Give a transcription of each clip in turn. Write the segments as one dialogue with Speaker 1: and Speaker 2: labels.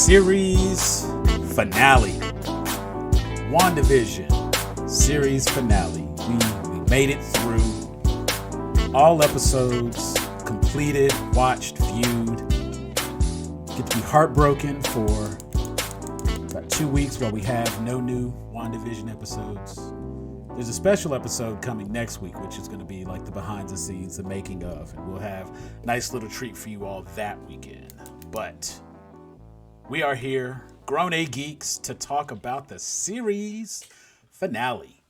Speaker 1: series finale. WandaVision series finale. We made it through all episodes, completed, watched, viewed. Get to be heartbroken for about 2 weeks while we have no new WandaVision episodes. There's a special episode coming next week, which is going to be like the behind the scenes, the making of, and we'll have a nice little treat for you all that weekend. But we are here, Grown A Geeks, to talk about the series finale.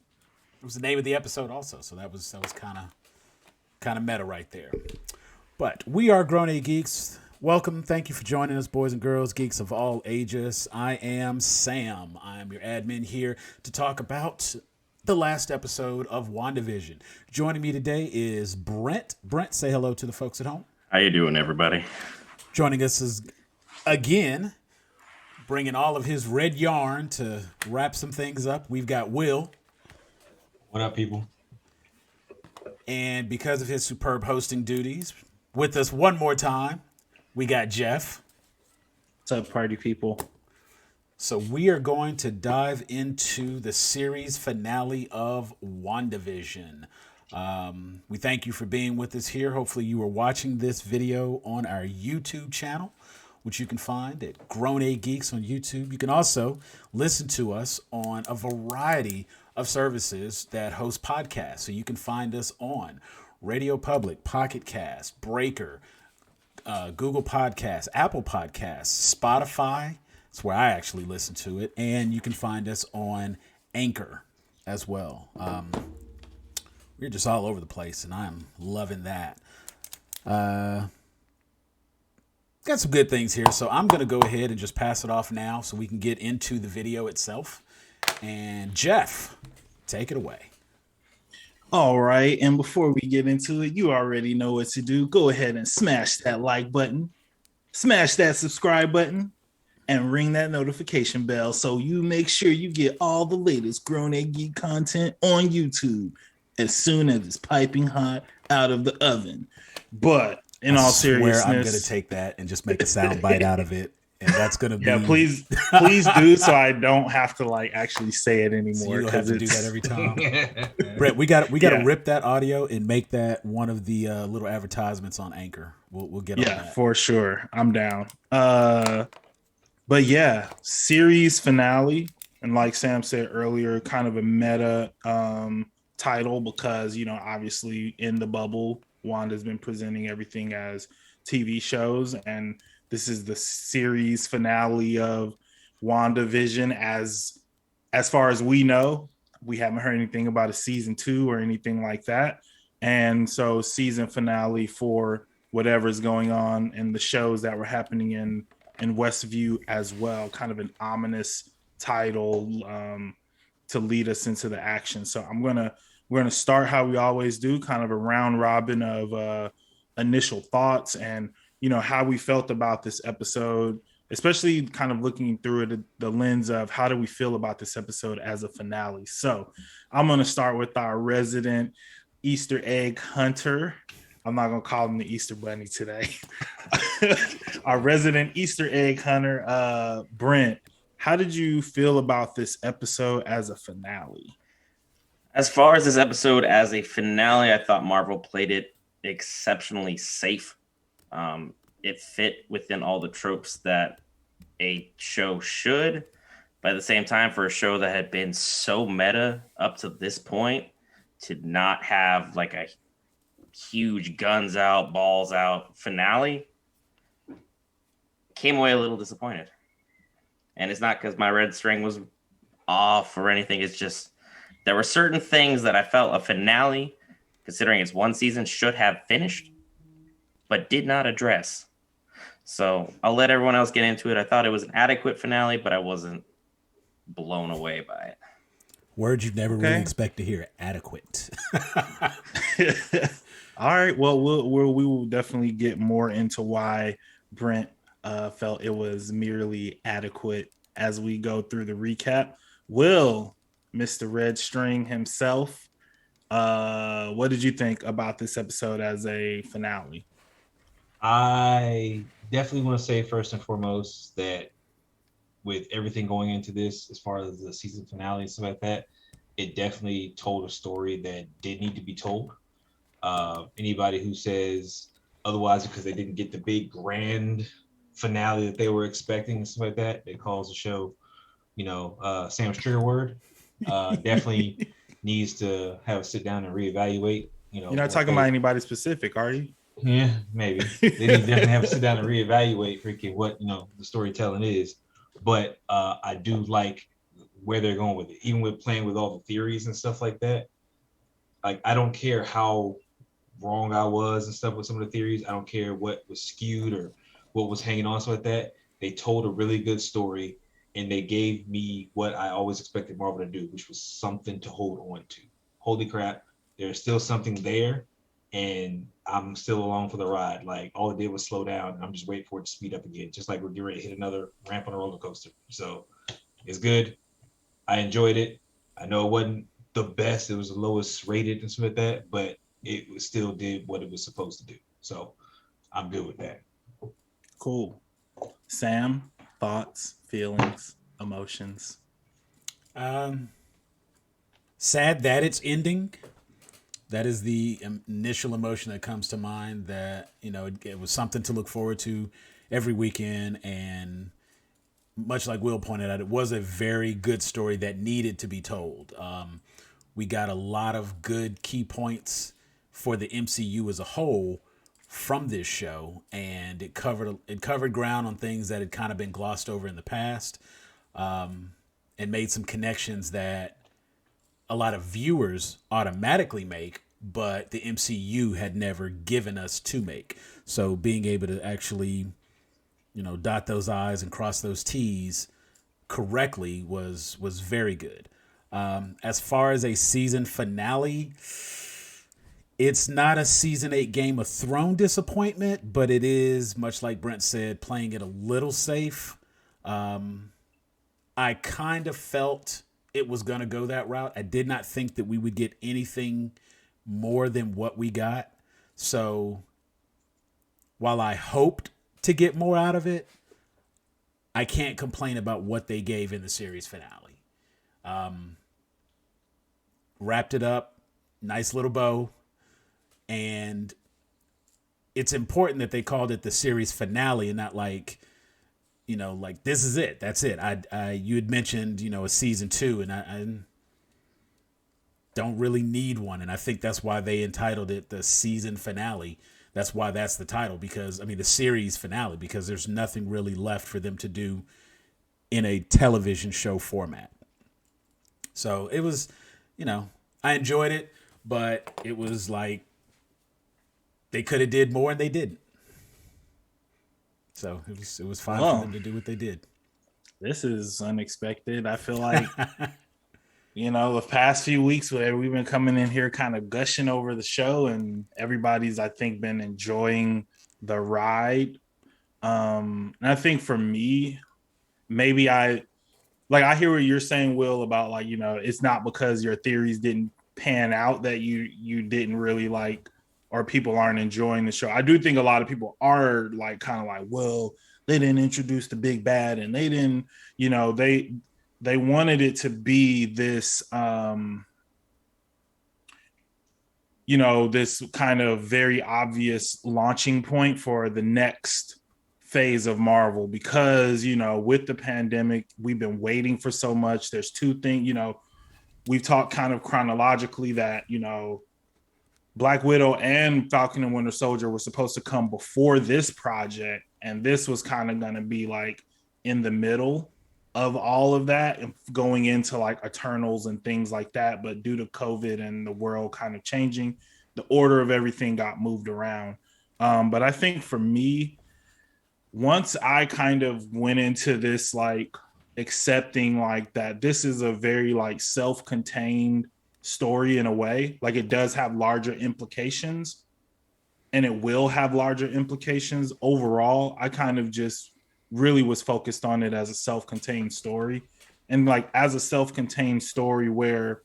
Speaker 1: It was the name of the episode also, so that was kind of meta right there. But we are Grown A Geeks. Welcome. Thank you for joining us, boys and girls, geeks of all ages. I am Sam. I am your admin here to talk about the last episode of WandaVision. Joining me today is Brent. Brent, say hello to the folks at home.
Speaker 2: How you doing, everybody?
Speaker 1: Joining us is, again, bringing all of his red yarn to wrap some things up. We've got Will.
Speaker 3: What up, people?
Speaker 1: And because of his superb hosting duties, with us one more time, we got Jeff.
Speaker 4: What's up, party people?
Speaker 1: So we are going to dive into the series finale of WandaVision. We thank you for being with us here. Hopefully you are watching this video on our YouTube channel, which you can find at Grown A Geeks on YouTube. You can also listen to us on a variety of services that host podcasts. So you can find us on Radio Public, Pocket Cast, Breaker, Google Podcasts, Apple Podcasts, Spotify. That's where I actually listen to it. And you can find us on Anchor as well. We're just all over the place, and I'm loving that. Got some good things here, so I'm going to go ahead and just pass it off now so we can get into the video itself. And Jeff, take it away.
Speaker 4: All right, and before we get into it, you already know what to do. Go ahead and smash that like button, smash that subscribe button, and ring that notification bell so you make sure you get all the latest Grown A Geek content on YouTube as soon as it's piping hot out of the oven. But in all seriousness,
Speaker 1: I'm going to take that and just make a sound bite out of it. And that's going to be...
Speaker 4: Yeah, please do, so I don't have to actually say it anymore.
Speaker 1: So you don't have to do that every time. Brett, we got to rip that audio and make that one of the little advertisements on Anchor. We'll get on that.
Speaker 4: Yeah, for sure. I'm down. But yeah, series finale, and like Sam said earlier, kind of a meta title because, obviously in the bubble, Wanda's been presenting everything as TV shows, and this is the series finale of WandaVision. As far as we know, we haven't heard anything about a season 2 or anything like that, and so season finale for whatever's going on in the shows that were happening in Westview as well. Kind of an ominous title to lead us into the action. So we're gonna start how we always do, kind of a round robin of initial thoughts and how we felt about this episode, especially kind of looking through it the lens of how do we feel about this episode as a finale. So I'm gonna start with our resident Easter egg hunter. I'm not gonna call him the Easter Bunny today. Our resident Easter egg hunter, Brent. How did you feel about this episode as a finale?
Speaker 2: As far as this episode as a finale, I thought Marvel played it exceptionally safe. It fit within all the tropes that a show should. But at the same time, for a show that had been so meta up to this point, to not have like a huge guns out, balls out finale, came away a little disappointed. And it's not because my red string was off or anything. It's just there were certain things that I felt a finale, considering it's one season, should have finished, but did not address. So I'll let everyone else get into it. I thought it was an adequate finale, but I wasn't blown away by it.
Speaker 1: Words you'd never really expect to hear. Adequate.
Speaker 4: All right. Well, we will definitely get more into why Brent felt it was merely adequate as we go through the recap. Will, Mr. Red String himself, what did you think about this episode as a finale?
Speaker 3: I definitely want to say first and foremost that with everything going into this, as far as the season finale and stuff like that, it definitely told a story that did need to be told. Anybody who says otherwise because they didn't get the big grand finale that they were expecting and stuff like that, that calls the show, Sam's trigger word, definitely needs to have a sit down and reevaluate.
Speaker 4: You're not talking about anybody specific, are you?
Speaker 3: Yeah, maybe. They need to definitely have to sit down and reevaluate freaking what, the storytelling is. But I do like where they're going with it, even with playing with all the theories and stuff like that. Like, I don't care how wrong I was and stuff with some of the theories. I don't care what was skewed or what was hanging on, stuff like that. They told a really good story, and they gave me what I always expected Marvel to do, which was something to hold on to. Holy crap, there's still something there, and I'm still along for the ride. Like, all it did was slow down, and I'm just waiting for it to speed up again, just like we're getting ready to hit another ramp on a roller coaster. So it's good. I enjoyed it. I know it wasn't the best. It was the lowest rated and stuff like that, but it still did what it was supposed to do. So I'm good with that.
Speaker 4: Cool. Sam, thoughts, feelings, emotions?
Speaker 1: Sad that it's ending. That is the initial emotion that comes to mind, that, it was something to look forward to every weekend. And much like Will pointed out, it was a very good story that needed to be told. We got a lot of good key points for the MCU as a whole from this show, and it covered ground on things that had kind of been glossed over in the past, and made some connections that a lot of viewers automatically make, but the MCU had never given us to make. So being able to actually, dot those I's and cross those T's correctly was very good. As far as a season finale, it's not a season 8 Game of Thrones disappointment, but it is, much like Brent said, playing it a little safe. I kind of felt it was going to go that route. I did not think that we would get anything more than what we got. So while I hoped to get more out of it, I can't complain about what they gave in the series finale. Wrapped it up, nice little bow. And it's important that they called it the series finale and not like this is it. That's it. You had mentioned, a season 2, and I don't really need one. And I think that's why they entitled it the season finale. That's why that's the title, because the series finale, because there's nothing really left for them to do in a television show format. So it was, I enjoyed it, but it was like they could have did more and they didn't. So it was fine for them to do what they did.
Speaker 4: This is unexpected. I feel like, the past few weeks where we've been coming in here kind of gushing over the show, and everybody's, I think, been enjoying the ride. And I think for me, maybe I hear what you're saying, Will, about it's not because your theories didn't pan out that you didn't really like, or people aren't enjoying the show. I do think a lot of people are well, they didn't introduce the big bad, and they didn't, they wanted it to be this, this kind of very obvious launching point for the next phase of Marvel, because, with the pandemic, we've been waiting for so much. There's two things, we've talked kind of chronologically that, Black Widow and Falcon and Winter Soldier were supposed to come before this project, and this was kind of going to be like in the middle of all of that and going into like Eternals and things like that. But due to COVID and the world kind of changing, the order of everything got moved around. But I think for me, once I kind of went into this, like accepting like that this is a very like self-contained story in a way, like it does have larger implications and it will have larger implications overall, I kind of just really was focused on it as a self-contained story, and like as a self-contained story where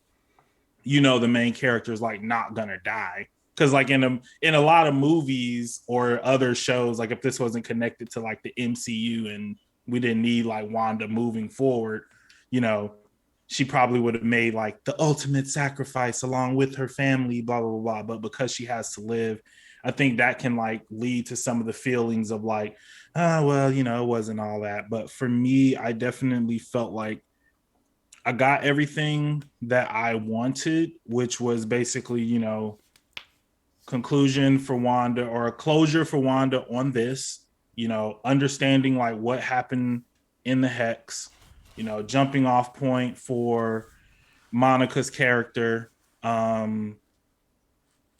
Speaker 4: the main character is like not gonna die, because like in a lot of movies or other shows, like if this wasn't connected to like the MCU and we didn't need like Wanda moving forward. You know, she probably would have made like the ultimate sacrifice along with her family, blah, blah, blah. But because she has to live, I think that can like lead to some of the feelings of like, well, you know, it wasn't all that. But for me, I definitely felt like I got everything that I wanted, which was basically, you know, conclusion for Wanda or a closure for Wanda on this, you know, understanding like what happened in the Hex, you know, jumping off point for Monica's character.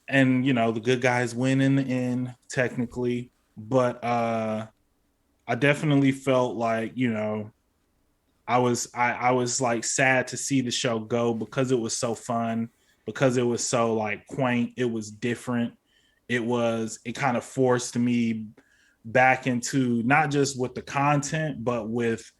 Speaker 4: And you know, the good guys win in the end, technically. But I definitely felt like, you know, I was like sad to see the show go because it was so fun, because it was so like quaint, it was different. It kind of forced me back into not just with the content, but with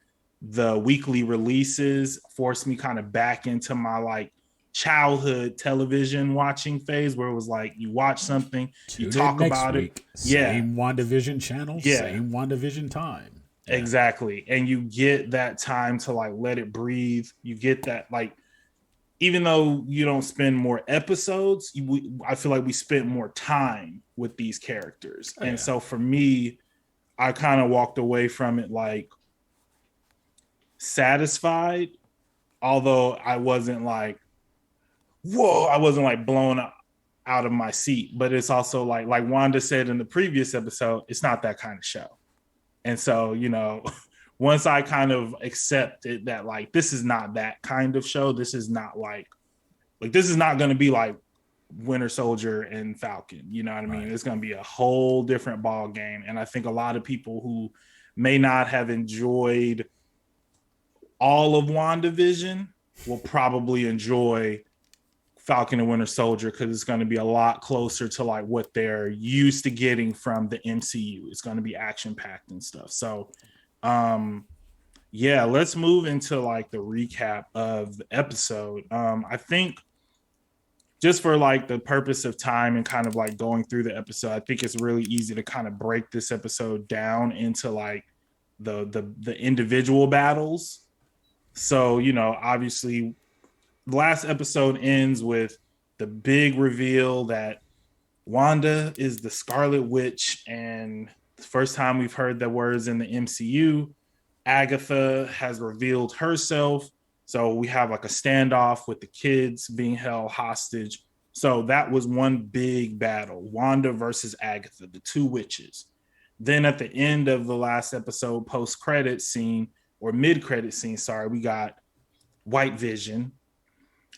Speaker 4: the weekly releases, forced me kind of back into my like childhood television watching phase where it was like you watch something, you talk about it. Yeah.
Speaker 1: Same WandaVision channel,
Speaker 4: Yeah.
Speaker 1: same WandaVision time. Yeah.
Speaker 4: Exactly. And you get that time to like let it breathe. You get that like, even though you don't spend more episodes, I feel like we spent more time with these characters.
Speaker 1: Oh, yeah.
Speaker 4: And so for me, I kind of walked away from it like satisfied, although I wasn't like, whoa, I wasn't like blown out of my seat. But it's also like Wanda said in the previous episode, it's not that kind of show. And so, you know, once I kind of accepted that, like, this is not that kind of show. This is not like this is not going to be like Winter Soldier and Falcon. You know what I mean? Right. It's going to be a whole different ball game. And I think a lot of people who may not have enjoyed all of WandaVision will probably enjoy Falcon and Winter Soldier because it's going to be a lot closer to like what they're used to getting from the MCU. It's going to be action packed and stuff. So, yeah, let's move into like the recap of the episode. I think just for like the purpose of time and kind of like going through the episode, I think it's really easy to kind of break this episode down into like the individual battles. So, you know, obviously the last episode ends with the big reveal that Wanda is the Scarlet Witch, and the first time we've heard the words in the MCU. Agatha has revealed herself. So we have like a standoff with the kids being held hostage. So that was one big battle, Wanda versus Agatha, the two witches. Then at the end of the last episode, post-credit scene or mid-credit scene, sorry, we got White Vision.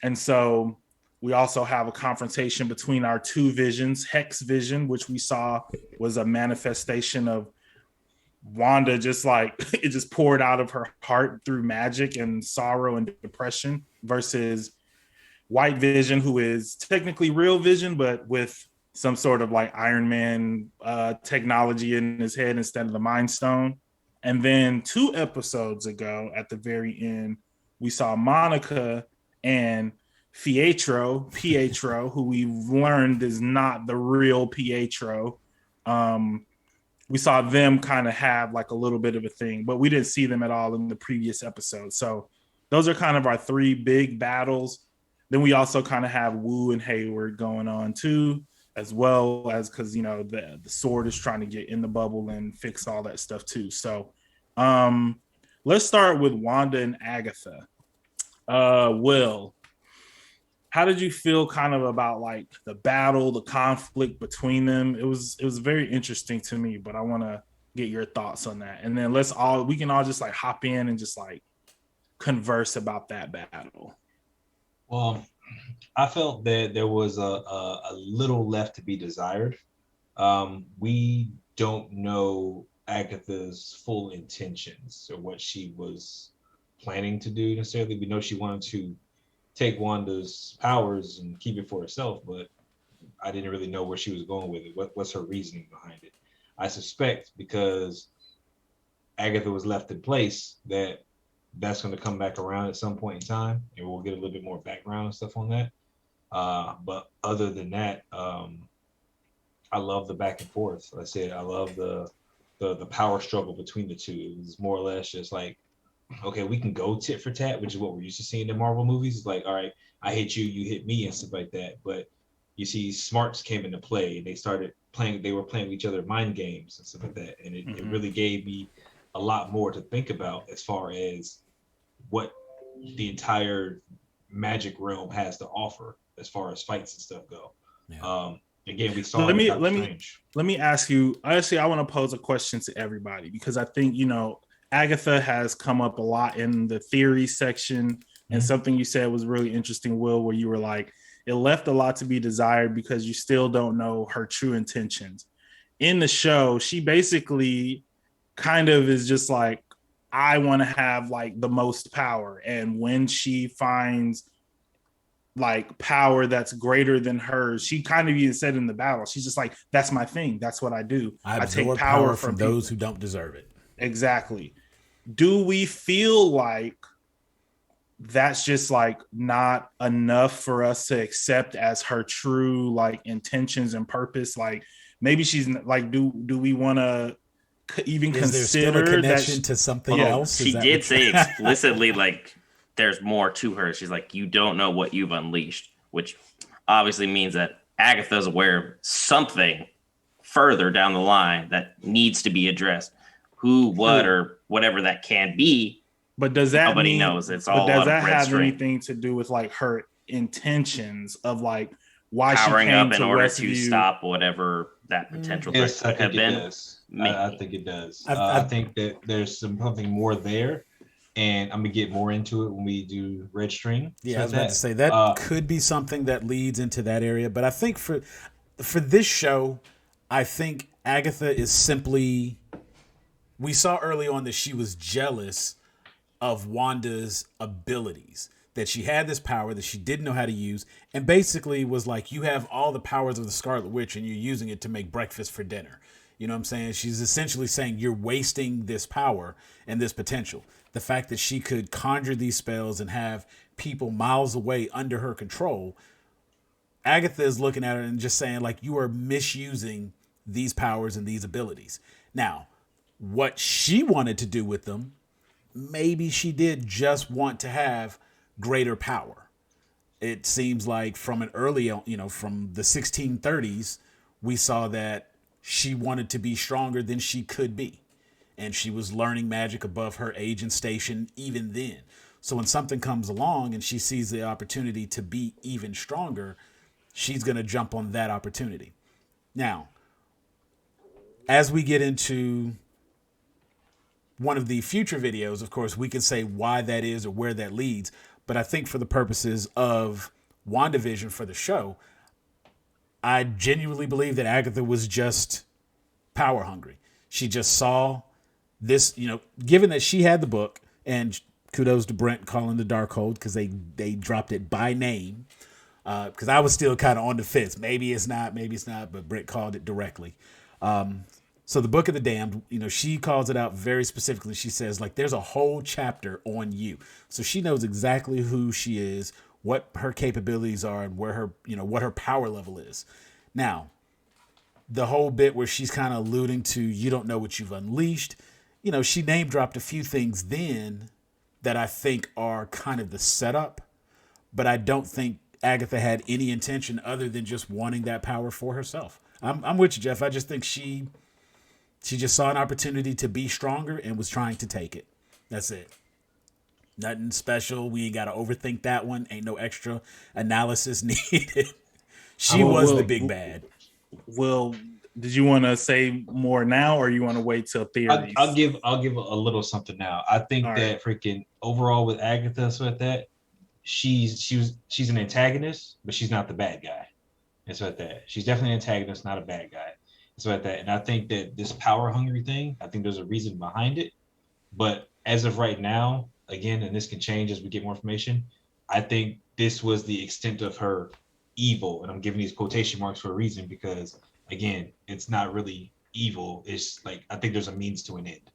Speaker 4: And so we also have a confrontation between our two visions, Hex Vision, which we saw was a manifestation of Wanda just like it just poured out of her heart through magic and sorrow and depression, versus White Vision, who is technically real vision, but with some sort of like Iron Man technology in his head instead of the Mind Stone. And then 2 episodes ago at the very end, we saw Monica and Pietro, who we've learned is not the real Pietro. We saw them kind of have like a little bit of a thing, but we didn't see them at all in the previous episode. So those are kind of our 3 big battles. Then we also kind of have Wu and Hayward going on too, as well as because, you know, the sword is trying to get in the bubble and fix all that stuff too. So let's start with Wanda and Agatha. Will, how did you feel kind of about like the battle, the conflict between them? It was very interesting to me, but I want to get your thoughts on that. And then we can all just like hop in and just like converse about that battle.
Speaker 3: Well, I felt that there was a little left to be desired. We don't know Agatha's full intentions or what she was planning to do necessarily. We know she wanted to take Wanda's powers and keep it for herself, but I didn't really know where she was going with it. What's her reasoning behind it? I suspect because Agatha was left in place that's going to come back around at some point in time, and we'll get a little bit more background and stuff on that. But other than that, I love the back and forth. Like I said, I love the the power struggle between the two. It was more or less just like, okay, we can go tit for tat, which is what we're used to seeing in Marvel movies. It's like, all right, I hit you, you hit me, and stuff like that. But you see, smarts came into play, and they started playing. They were playing with each other mind games and stuff like that, and it really gave me a lot more to think about as far as what the entire magic realm has to offer as far as fights and stuff go. Yeah. Again, we saw.
Speaker 4: Let me ask you. Honestly, I want to pose a question to everybody because I think Agatha has come up a lot in the theory section, and something you said was really interesting, Will, where you were like, it left a lot to be desired because you still don't know her true intentions. In the show, she basically kind of is just like, I want to have like the most power, and when she finds like power that's greater than hers, she kind of even said in the battle, she's just like, that's my thing, that's what I do.
Speaker 1: I take power from those who don't deserve it.
Speaker 4: Exactly. Do we feel like that's just like not enough for us to accept as her true like intentions and purpose? Like maybe she's like, do we want to even consider
Speaker 1: a connection that to something else?
Speaker 2: She did say explicitly like there's more to her. She's like, you don't know what you've unleashed, which obviously means that Agatha's aware of something further down the line that needs to be addressed. Who, what, or whatever that can be.
Speaker 4: But does that
Speaker 2: nobody knows? It's all.
Speaker 4: But does that have anything to do with like her intentions of like why
Speaker 2: powering
Speaker 4: she came
Speaker 2: up in order to stop whatever that potential threat could have been?
Speaker 3: I think it does. I think that there's something more there, and I'm gonna get more into it when we do Red String.
Speaker 1: Yeah, I was about to say that could be something that leads into that area. But I think for this show, I think Agatha is simply. We saw early on that she was jealous of Wanda's abilities, that she had this power that she didn't know how to use, and basically was like, you have all the powers of the Scarlet Witch and you're using it to make breakfast for dinner. You know what I'm saying? She's essentially saying you're wasting this power and this potential. The fact that she could conjure these spells and have people miles away under her control, Agatha is looking at her and just saying like, you are misusing these powers and these abilities. Now, what she wanted to do with them, maybe she did just want to have greater power. It seems like from an early, from the 1630s, we saw that she wanted to be stronger than she could be. And she was learning magic above her age and station even then. So when something comes along and she sees the opportunity to be even stronger, she's going to jump on that opportunity. Now, as we get into one of the future videos, of course, we can say why that is or where that leads. But I think for the purposes of WandaVision for the show, I genuinely believe that Agatha was just power hungry. She just saw this, given that she had the book, and kudos to Brent calling the Darkhold because they dropped it by name. Because I was still kind of on the fence. Maybe it's not, but Brent called it directly. So the Book of the Damned, she calls it out very specifically. She says, like, there's a whole chapter on you. So she knows exactly who she is, what her capabilities are, and where her, what her power level is. Now, the whole bit where she's kind of alluding to, you don't know what you've unleashed. She name dropped a few things then that I think are kind of the setup, but I don't think Agatha had any intention other than just wanting that power for herself. I'm with you, Jeff. I just think she just saw an opportunity to be stronger and was trying to take it. That's it. Nothing special. We ain't got to overthink that one. Ain't no extra analysis needed. She was the big bad.
Speaker 4: Will, did you want to say more now, or you want to wait till theories?
Speaker 3: I'll give a little something now. I think that freaking overall with Agatha, so at that, she's an antagonist, but she's not the bad guy. And so at that, she's definitely an antagonist, not a bad guy. So at that, and I think that this power hungry thing, I think there's a reason behind it. But as of right now, again, and this can change as we get more information, I think this was the extent of her evil. And I'm giving these quotation marks for a reason because, again, it's not really evil. It's like, I think there's a means to an end.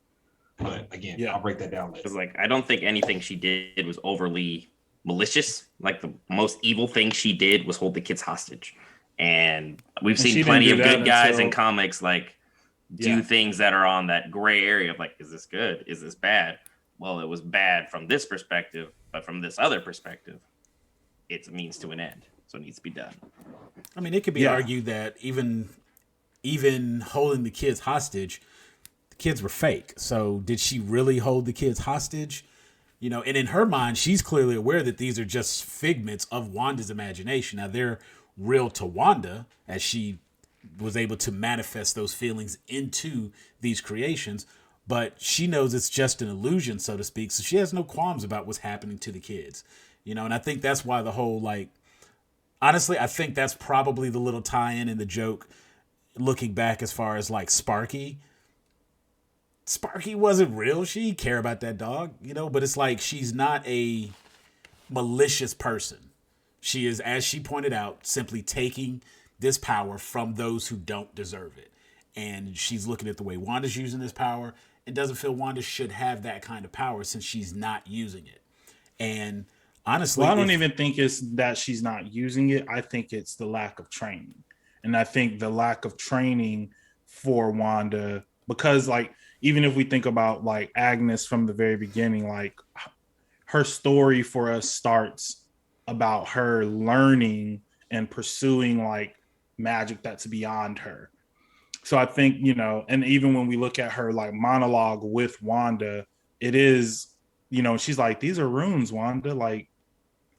Speaker 3: But again, I'll break that down later.
Speaker 2: It's like, I don't think anything she did was overly malicious. Like the most evil thing she did was hold the kids hostage. And we've seen plenty of good guys in comics like do things that are on that gray area of like, is this good? Is this bad? Well, it was bad from this perspective, but from this other perspective, it's a means to an end. So it needs to be done.
Speaker 1: I mean, it could be argued that even holding the kids hostage, the kids were fake. So did she really hold the kids hostage? You know, and in her mind, she's clearly aware that these are just figments of Wanda's imagination. Now, they're real to Wanda as she was able to manifest those feelings into these creations, but she knows it's just an illusion, so to speak. So she has no qualms about what's happening to the kids, you know, and I think that's why the whole, like, honestly, I think that's probably the little tie-in in the joke looking back as far as like Sparky wasn't real. She didn't care about that dog, you know, but it's like she's not a malicious person. She is, as she pointed out, simply taking this power from those who don't deserve it. And she's looking at the way Wanda's using this power and doesn't feel Wanda should have that kind of power since she's not using it. And honestly,
Speaker 4: well, I don't even think it's that she's not using it. I think it's the lack of training. And I think the lack of training for Wanda, because like, even if we think about like Agnes from the very beginning, like her story for us starts about her learning and pursuing like magic that's beyond her. So I think, you know, and even when we look at her like monologue with Wanda, it is, you know, she's like, these are runes, Wanda, like,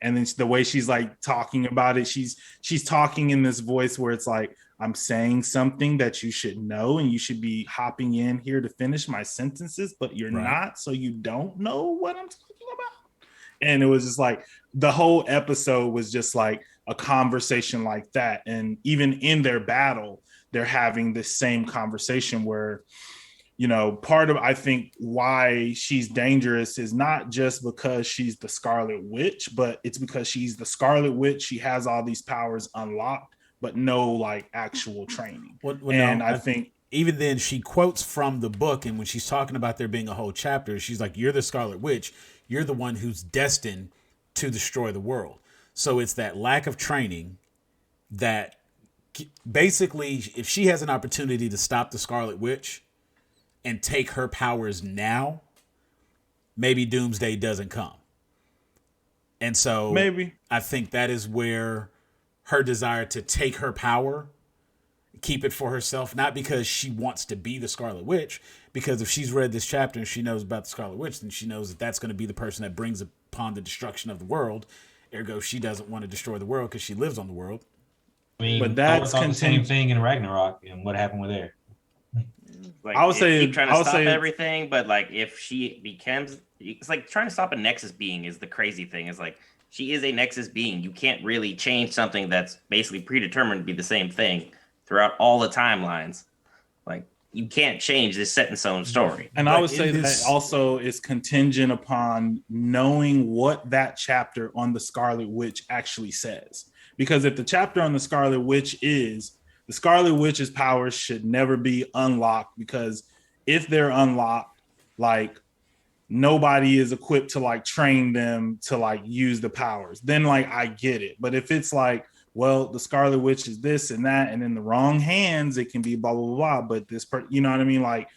Speaker 4: and then the way she's like talking about it, she's talking in this voice where it's like, I'm saying something that you should know and you should be hopping in here to finish my sentences, but you're not, so you don't know what I'm talking about. And it was just like the whole episode was just like a conversation like that. And even in their battle, they're having this same conversation where, you know, part of, I think, why she's dangerous is not just because she's the Scarlet Witch, but it's because she's the Scarlet Witch. She has all these powers unlocked, but no like actual training. And no, I think
Speaker 1: even then she quotes from the book, and when she's talking about there being a whole chapter, she's like, you're the Scarlet Witch. You're the one who's destined to destroy the world. So it's that lack of training that basically, if she has an opportunity to stop the Scarlet Witch and take her powers now, maybe Doomsday doesn't come. And so
Speaker 4: maybe
Speaker 1: I think that is where her desire to take her power, keep it for herself, not because she wants to be the Scarlet Witch, because if she's read this chapter and she knows about the Scarlet Witch, then she knows that that's going to be the person that brings upon the destruction of the world. Ergo, she doesn't want to destroy the world because she lives on the world.
Speaker 3: I mean,
Speaker 4: but that's
Speaker 3: the same thing in Ragnarok, and what happened with there.
Speaker 2: Like,
Speaker 4: I would say
Speaker 2: keep trying to stop everything, but like if she becomes, it's like trying to stop a Nexus being is the crazy thing. It's like she is a Nexus being. You can't really change something that's basically predetermined to be the same thing throughout all the timelines. Like you can't change this set in stone story.
Speaker 4: And I would say that also is contingent upon knowing what that chapter on the Scarlet Witch actually says. Because if the chapter on the Scarlet Witch is the Scarlet Witch's powers should never be unlocked, because if they're unlocked, like nobody is equipped to like train them to like use the powers, then like I get it. But if it's like, well, the Scarlet Witch is this and that, and in the wrong hands, it can be blah, blah, blah. But this part, you know what I mean? Like,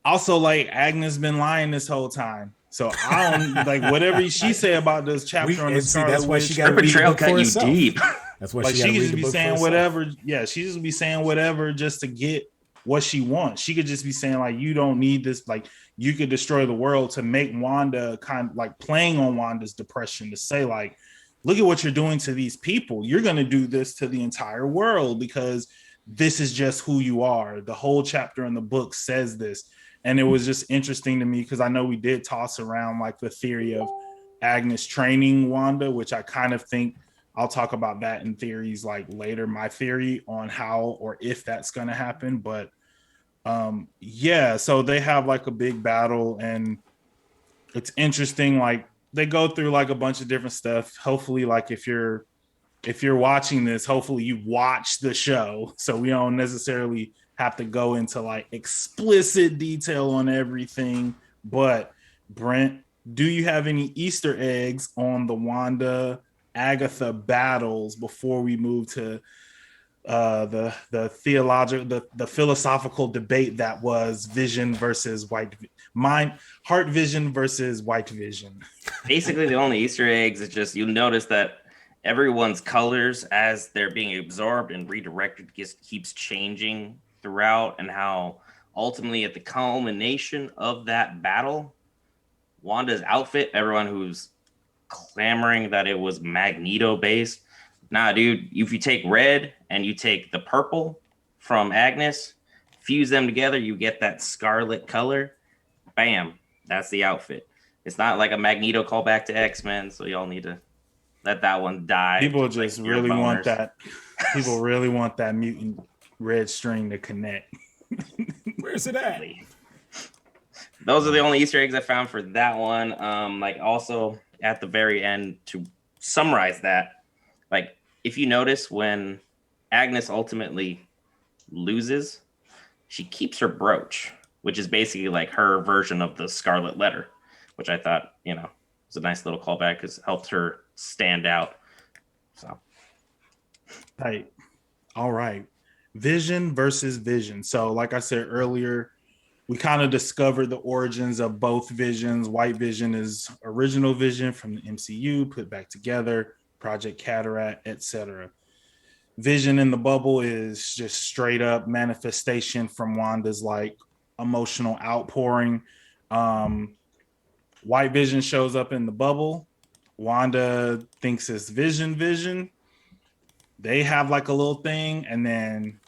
Speaker 4: also, like, Agnes been lying this whole time. So I don't like whatever she say about this chapter on the Scarlet
Speaker 1: that's why
Speaker 4: Witch.
Speaker 1: she got to read the book for herself.
Speaker 2: Deep.
Speaker 1: That's why
Speaker 4: like
Speaker 1: she
Speaker 4: could
Speaker 1: just
Speaker 4: be saying whatever. Yeah, she just be saying whatever just to get what she wants. She could just be saying like, you don't need this. Like, you could destroy the world to make Wanda kind of like playing on Wanda's depression to say like, look at what you're doing to these people. You're going to do this to the entire world because this is just who you are. The whole chapter in the book says this. And it was just interesting to me because I know we did toss around like the theory of Agnes training Wanda, which I kind of think I'll talk about that in theories like later, my theory on how or if that's going to happen. But yeah, so they have like a big battle and it's interesting. Like they go through like a bunch of different stuff. Hopefully, like if you're watching this, hopefully you watch the show. So we don't necessarily have to go into like explicit detail on everything. But Brent, do you have any Easter eggs on the Wanda Agatha battles before we move to the theological, the philosophical debate that was vision versus heart vision versus white vision.
Speaker 2: Basically, the only Easter eggs is just you'll notice that everyone's colors as they're being absorbed and redirected keeps changing throughout, and how ultimately at the culmination of that battle, Wanda's outfit, everyone who's clamoring that it was Magneto based. Nah, dude, if you take red and you take the purple from Agnes, fuse them together, you get that scarlet color. Bam, that's the outfit. It's not like a Magneto callback to X-Men, so y'all need to let that one die.
Speaker 4: People just really want that. People really want that mutant red string to connect.
Speaker 1: Where's it at?
Speaker 2: Those are the only Easter eggs I found for that one. Like also at the very end, to summarize that, like if you notice when Agnes ultimately loses, she keeps her brooch, which is basically like her version of the Scarlet Letter, which I thought, was a nice little callback because it helped her stand out. So,
Speaker 4: right. All right. Vision versus Vision. So, like I said earlier, we kind of discovered the origins of both Visions. White Vision is original Vision from the MCU, put back together, Project Cataract, etc. Vision in the bubble is just straight up manifestation from Wanda's like emotional outpouring. White Vision shows up in the bubble. Wanda thinks it's Vision. They have like a little thing, and then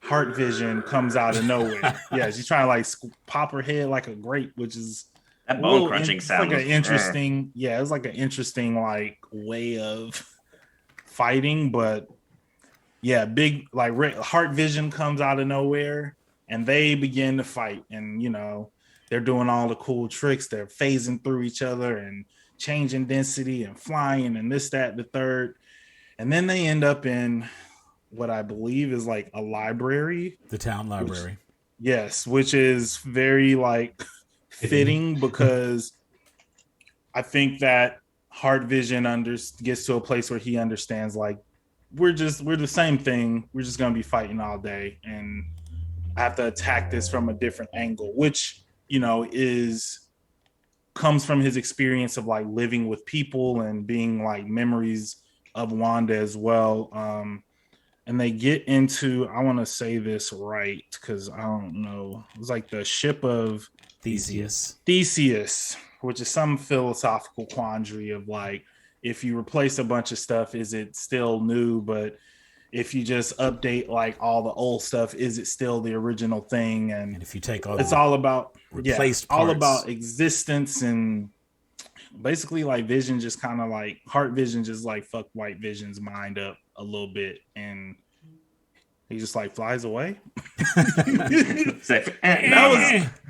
Speaker 4: Heart Vision comes out of nowhere. Yeah, she's trying to like pop her head like a grape, which is
Speaker 2: that bone crunching sound.
Speaker 4: Like an interesting, yeah, it's like an interesting like way of fighting, but yeah, big like Heart Vision comes out of nowhere, and they begin to fight, and they're doing all the cool tricks. They're phasing through each other and changing density and flying and this, that, the third, and then they end up in what I believe is like a library,
Speaker 1: the town library.
Speaker 4: Which is very like fitting because I think that Heart Vision gets to a place where he understands like we're the same thing. We're just gonna be fighting all day, and I have to attack this from a different angle, which comes from his experience of like living with people and being like memories of Wanda as well. And they get into, I want to say this right because I don't know. It was like the ship of
Speaker 1: Theseus,
Speaker 4: which is some philosophical quandary of like, if you replace a bunch of stuff, is it still new? But if you just update like all the old stuff, is it still the original thing? And
Speaker 1: if you take all,
Speaker 4: it's all about
Speaker 1: replaced
Speaker 4: all about existence, and basically like Vision just kind of like Heart Vision just like fuck White Vision's mind up a little bit, and he just like flies away.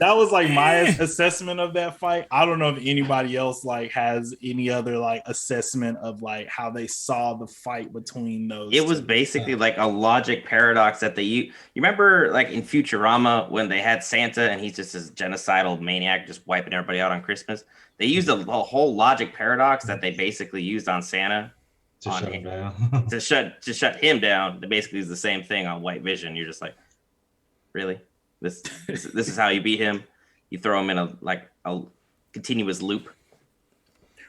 Speaker 4: that was like my assessment of that fight. I don't know if anybody else like has any other like assessment of like how they saw the fight between those.
Speaker 2: It was basically like a logic paradox that you remember like in Futurama when they had Santa and he's just this genocidal maniac just wiping everybody out on Christmas. They used a whole logic paradox that they basically used on Santa.
Speaker 3: To shut him down.
Speaker 2: to shut him down. That basically is the same thing on White Vision. You're just like, really? This is how you beat him? You throw him in a continuous loop.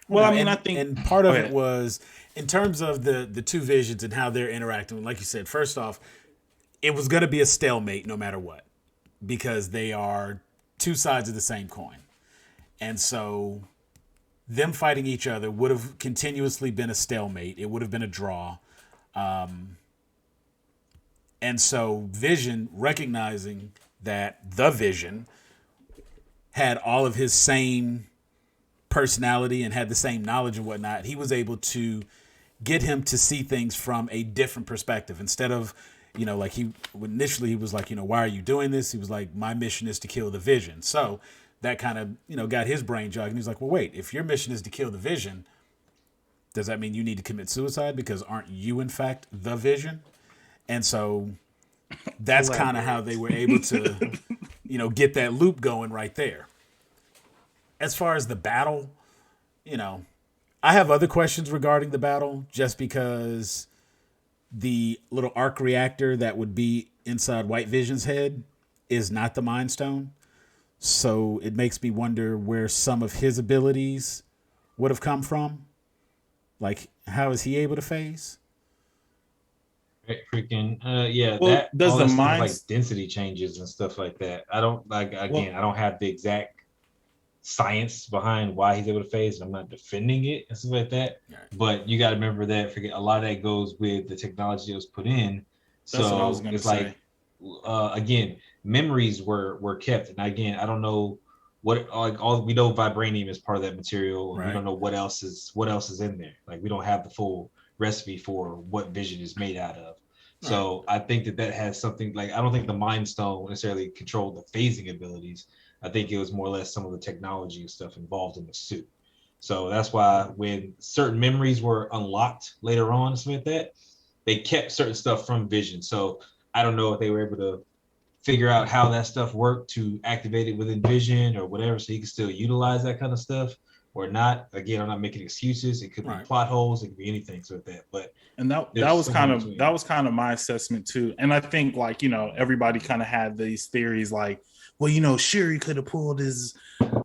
Speaker 1: Well, I mean, I think, and part of it was in terms of the two visions and how they're interacting. Like you said, first off, it was going to be a stalemate no matter what, because they are two sides of the same coin, and so them fighting each other would have continuously been a stalemate. It would have been a draw. And so Vision, recognizing that the Vision had all of his same personality and had the same knowledge and whatnot, he was able to get him to see things from a different perspective. Instead of, like he was like, why are you doing this? He was like, my mission is to kill the Vision. So that kind of, got his brain jogging. He's like, well, wait, if your mission is to kill the Vision, does that mean you need to commit suicide? Because aren't you, in fact, the Vision? And so that's kind of how they were able to, get that loop going right there. As far as the battle, I have other questions regarding the battle just because the little arc reactor that would be inside White Vision's head is not the Mind Stone. So it makes me wonder where some of his abilities would have come from. Like, how is he able to phase?
Speaker 3: Freaking yeah,
Speaker 4: Well,
Speaker 3: that
Speaker 4: does
Speaker 3: all
Speaker 4: the
Speaker 3: that stuff
Speaker 4: mind
Speaker 3: like density changes and stuff like that. I don't like again, I don't have the exact science behind why he's able to phase. I'm not defending it and stuff like that.
Speaker 1: Right.
Speaker 3: But you got to remember that a lot of that goes with the technology that was put in.
Speaker 4: That's what I was
Speaker 3: So
Speaker 4: gonna
Speaker 3: it's
Speaker 4: say.
Speaker 3: like again, memories were kept. And again, I don't know what like all we know vibranium is part of that material. And
Speaker 1: Right.
Speaker 3: we don't know what else is in there. Like we don't have the full recipe for what Vision is made out of. So I think that has something like I don't think the Mind Stone necessarily controlled the phasing abilities. I think it was more or less some of the technology and stuff involved in the suit. So that's why when certain memories were unlocked later on, something like that, they kept certain stuff from Vision. So I don't know if they were able to figure out how that stuff worked to activate it within Vision or whatever, so he can still utilize that kind of stuff or not. Again, I'm not making excuses. It could be plot holes. It could be anything like that. But
Speaker 4: and that was kind of my assessment too. And I think like, you know, everybody kind of had these theories like, well, you know, Shuri could have pulled his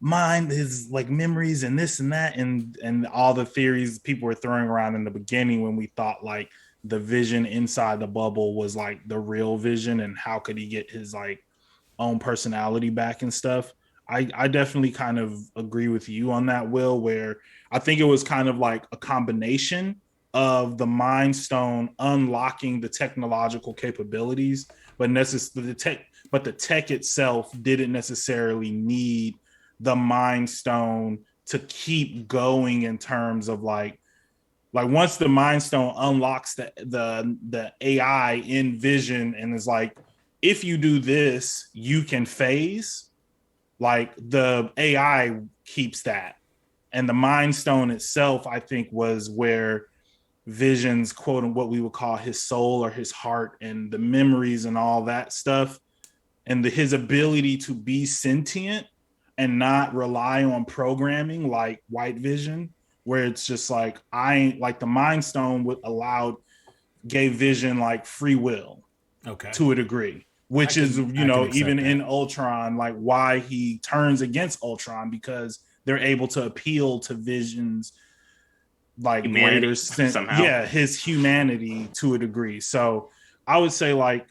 Speaker 4: mind, his like memories and this and that, and all the theories people were throwing around in the beginning when we thought like the Vision inside the bubble was like the real Vision, and how could he get his like own personality back and stuff. I definitely kind of agree with you on that, Will, where I think it was kind of like a combination of the Mind Stone unlocking the technological capabilities, but the tech itself didn't necessarily need the Mind Stone to keep going in terms of like once the Mind Stone unlocks the AI in Vision and is like, if you do this, you can phase. Like the AI keeps that, and the Mind Stone itself, I think, was where Vision's quote and what we would call his soul or his heart and the memories and all that stuff, and his ability to be sentient and not rely on programming like White Vision, where it's just like the Mind Stone gave Vision like free will, to a degree, which is, you know, even in Ultron, like why he turns against Ultron, because they're able to appeal to Vision's like greater sense, his humanity to a degree. So I would say like,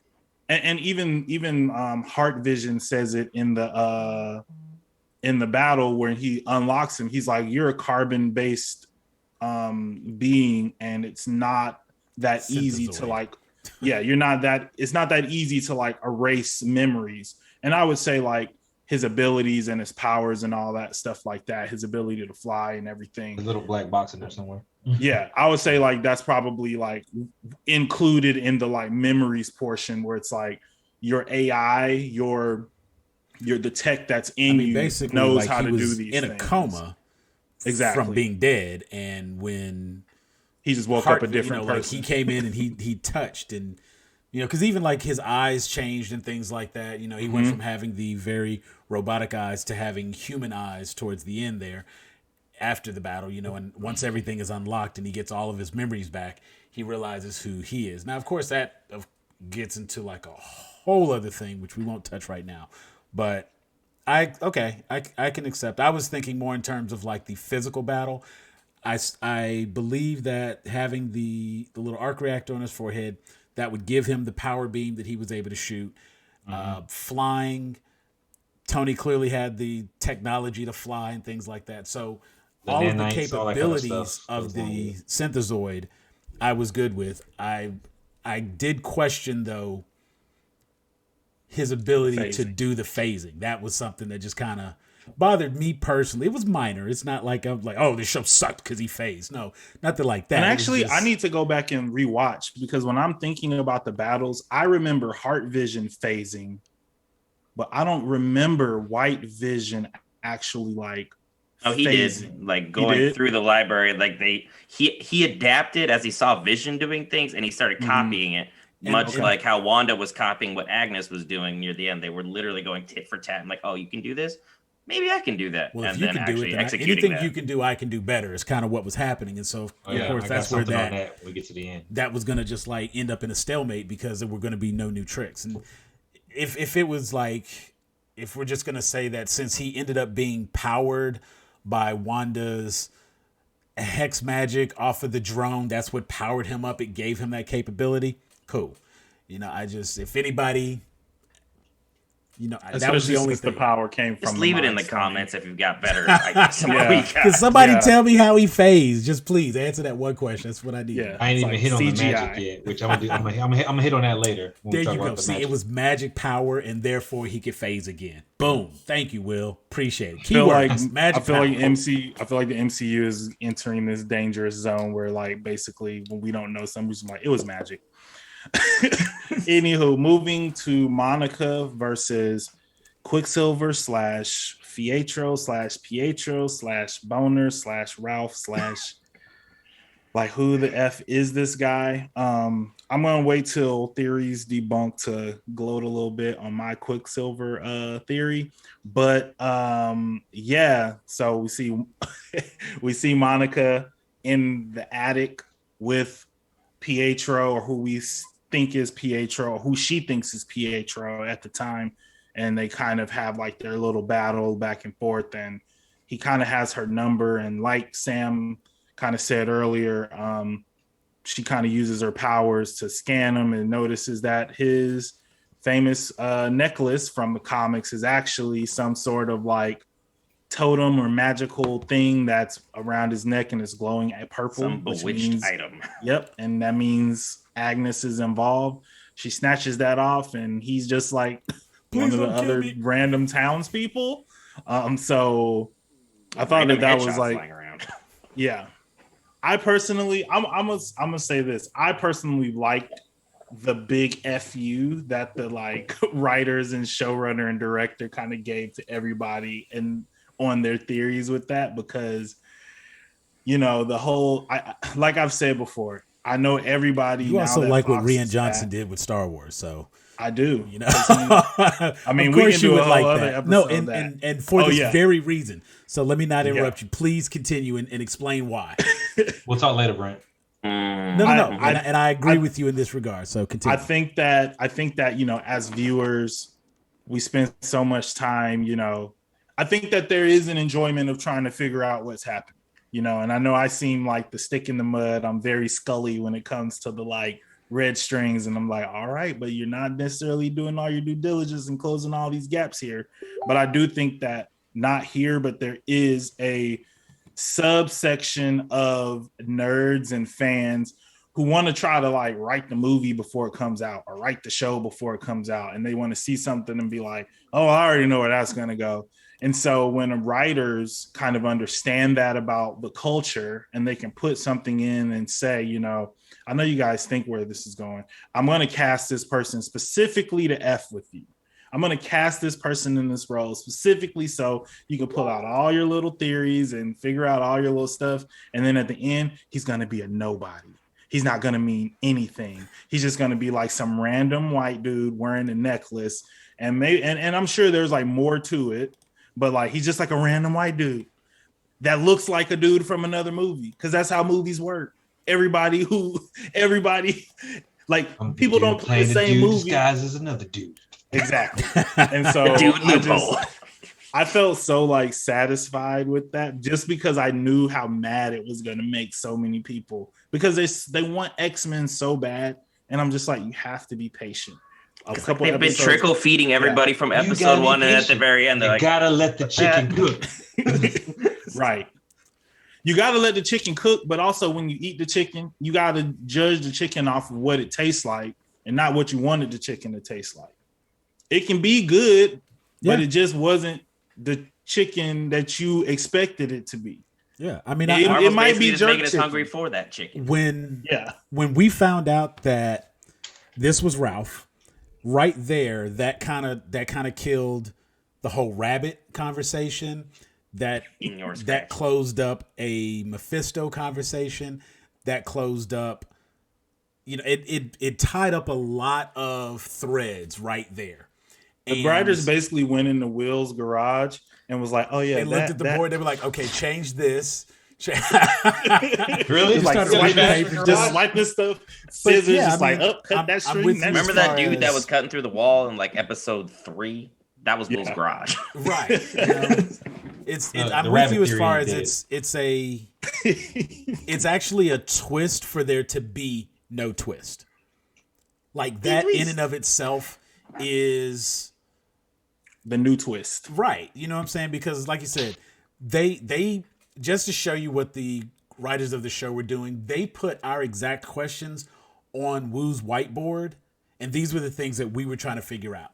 Speaker 4: and even Heart Vision says it in the battle where he unlocks him. He's like, you're a carbon-based being, and it's not that easy to like, you're not that, it's not that easy to like erase memories. And I would say like his abilities and his powers and all that stuff like that, his ability to fly and everything.
Speaker 3: A little black box in there somewhere.
Speaker 4: Yeah, I would say like that's probably like included in the like memories portion, where it's like your AI, your the tech that's in you basically knows like how to do these
Speaker 1: in
Speaker 4: things.
Speaker 1: A coma, from being dead, and when
Speaker 4: he just woke up a different person.
Speaker 1: Like he came in and he touched, and you know, because even like his eyes changed and things like that. You know, he went from having the very robotic eyes to having human eyes towards the end there after the battle. You know, and once everything is unlocked and he gets all of his memories back, he realizes who he is. Now, of course, that gets into like a whole other thing, which we won't touch right now. But I can accept. I was thinking more in terms of like the physical battle. I believe that having the little arc reactor on his forehead, that would give him the power beam that he was able to shoot. Flying, Tony clearly had the technology to fly and things like that. So all of the capabilities of the synthezoid, I was good with. I did question though his ability to do the phasing. That was something that just kind of bothered me personally. It was minor. It's not like I'm like, oh, this show sucked because he phased. No, nothing like that.
Speaker 4: And actually, I need to go back and rewatch, because when I'm thinking about the battles, I remember Heart Vision phasing, but I don't remember White Vision actually like.
Speaker 2: Oh, he did. Like going through the library, like he adapted as he saw Vision doing things, and he started copying it. Much like how Wanda was copying what Agnes was doing near the end. They were literally going tit for tat. I'm like, oh, you can do this? maybe I can do that.
Speaker 1: Well,
Speaker 2: and
Speaker 1: if you
Speaker 2: then
Speaker 1: can do
Speaker 2: actually
Speaker 1: it, then
Speaker 2: executing
Speaker 1: anything
Speaker 2: that.
Speaker 1: you can do, I can do better. Is kind of what was happening, and so
Speaker 3: Oh, yeah,
Speaker 1: of course
Speaker 3: I got
Speaker 1: that's where
Speaker 3: something on
Speaker 1: that
Speaker 3: when we get to the end.
Speaker 1: that was gonna just like end up in a stalemate because there were gonna be no new tricks. And if it was like, if we're just gonna say that since he ended up being powered by Wanda's hex magic off of the drone, that's what powered him up. It gave him that capability. Cool. You know, if anybody, you know, that was the only thing.
Speaker 4: The power came from.
Speaker 2: Just leave it in the comments if you've got better.
Speaker 1: Can somebody tell me how he phased? Just please answer that one question. That's what I need.
Speaker 4: Yeah,
Speaker 3: I ain't even hit on the
Speaker 4: CGI.
Speaker 3: magic yet, which I'm gonna do. I'm gonna hit on that later. When
Speaker 1: There
Speaker 3: we talk
Speaker 1: you go.
Speaker 3: about the
Speaker 1: See,
Speaker 3: magic.
Speaker 1: it was magic power, and therefore he could phase again. Boom. Thank you, Will. Appreciate it.
Speaker 4: I feel like
Speaker 1: magic
Speaker 4: I feel
Speaker 1: power.
Speaker 4: like I feel like the MCU is entering this dangerous zone where, like, basically when we don't know something, like, it was magic. Anywho, moving to Monica versus Quicksilver / Pietro / Boner / Ralph / like, who the F is this guy? I'm gonna wait till theories debunk to gloat a little bit on my Quicksilver theory. But yeah, so we see Monica in the attic with Pietro, or who we think is Pietro, or who she thinks is Pietro at the time, and they kind of have like their little battle back and forth, and he kind of has her number, and like Sam kind of said earlier, she kind of uses her powers to scan him and notices that his famous necklace from the comics is actually some sort of like totem or magical thing that's around his neck and is glowing at purple.
Speaker 2: Some bewitched item.
Speaker 4: Yep, and that means Agnes is involved. She snatches that off, and he's just like one of the other random townspeople. So I thought that was like, yeah. I personally, I'm gonna say this. I personally liked the big FU that the like writers and showrunner and director kind of gave to everybody and on their theories with that, because, you know, the whole, like I've said before, I know everybody.
Speaker 1: You also like what Rian Johnson did with Star Wars, so
Speaker 4: I do.
Speaker 1: You know,
Speaker 4: I mean, we can do a whole other episode.
Speaker 1: No, and for this very reason. So let me not interrupt you. Please continue and explain why.
Speaker 3: We'll talk later, Brent.
Speaker 1: No. And I agree with you in this regard. So continue.
Speaker 4: I think that, you know, as viewers, we spend so much time, you know, I think that there is an enjoyment of trying to figure out what's happening, you know, and I know I seem like the stick in the mud. I'm very Scully when it comes to the like red strings, and I'm like, all right, but you're not necessarily doing all your due diligence and closing all these gaps here. But I do think that not here, but there is a subsection of nerds and fans who want to try to like write the movie before it comes out or write the show before it comes out, and they want to see something and be like, oh, I already know where that's going to go. And so when writers kind of understand that about the culture, and they can put something in and say, you know, I know you guys think where this is going. I'm going to cast this person specifically to F with you. I'm going to cast this person in this role specifically so you can pull out all your little theories and figure out all your little stuff. And then at the end, he's going to be a nobody. He's not going to mean anything. He's just going to be like some random white dude wearing a necklace. And maybe, and I'm sure there's like more to it, but like, he's just like a random white dude that looks like a dude from another movie. Cause that's how movies work. Everybody like people don't play the same movie.
Speaker 3: Disguised as another dude.
Speaker 4: Exactly. And so I felt so like satisfied with that, just because I knew how mad it was going to make so many people, because they want X-Men so bad. And I'm just like, you have to be patient.
Speaker 2: They've been trickle feeding everybody from episode 1, and at the very end, they're like,
Speaker 3: gotta let the chicken cook.
Speaker 4: Right. You got to let the chicken cook, but also when you eat the chicken, you got to judge the chicken off of what it tastes like and not what you wanted the chicken to taste like. It can be good, but it just wasn't the chicken that you expected it to be.
Speaker 1: Yeah, I mean,
Speaker 2: it might be just making us hungry for that chicken.
Speaker 1: When we found out that this was Ralph, right there, that kind of killed the whole rabbit conversation. That closed up a Mephisto conversation. That closed up, you know, it tied up a lot of threads right there.
Speaker 4: The writers basically went into Will's garage and was like, "Oh yeah,"
Speaker 1: they looked at the board. They were like, "Okay, change this."
Speaker 3: Really?
Speaker 4: Like just swiping stuff, scissors, cut that string.
Speaker 2: Remember that dude that was cutting through the wall in like episode 3? That was Will's garage,
Speaker 1: right? I'm with you as far as it's actually a twist for there to be no twist. Like that in and of itself is
Speaker 4: the new twist,
Speaker 1: right? You know what I'm saying? Because like you said, they just to show you what the writers of the show were doing, they put our exact questions on Woo's whiteboard, and these were the things that we were trying to figure out.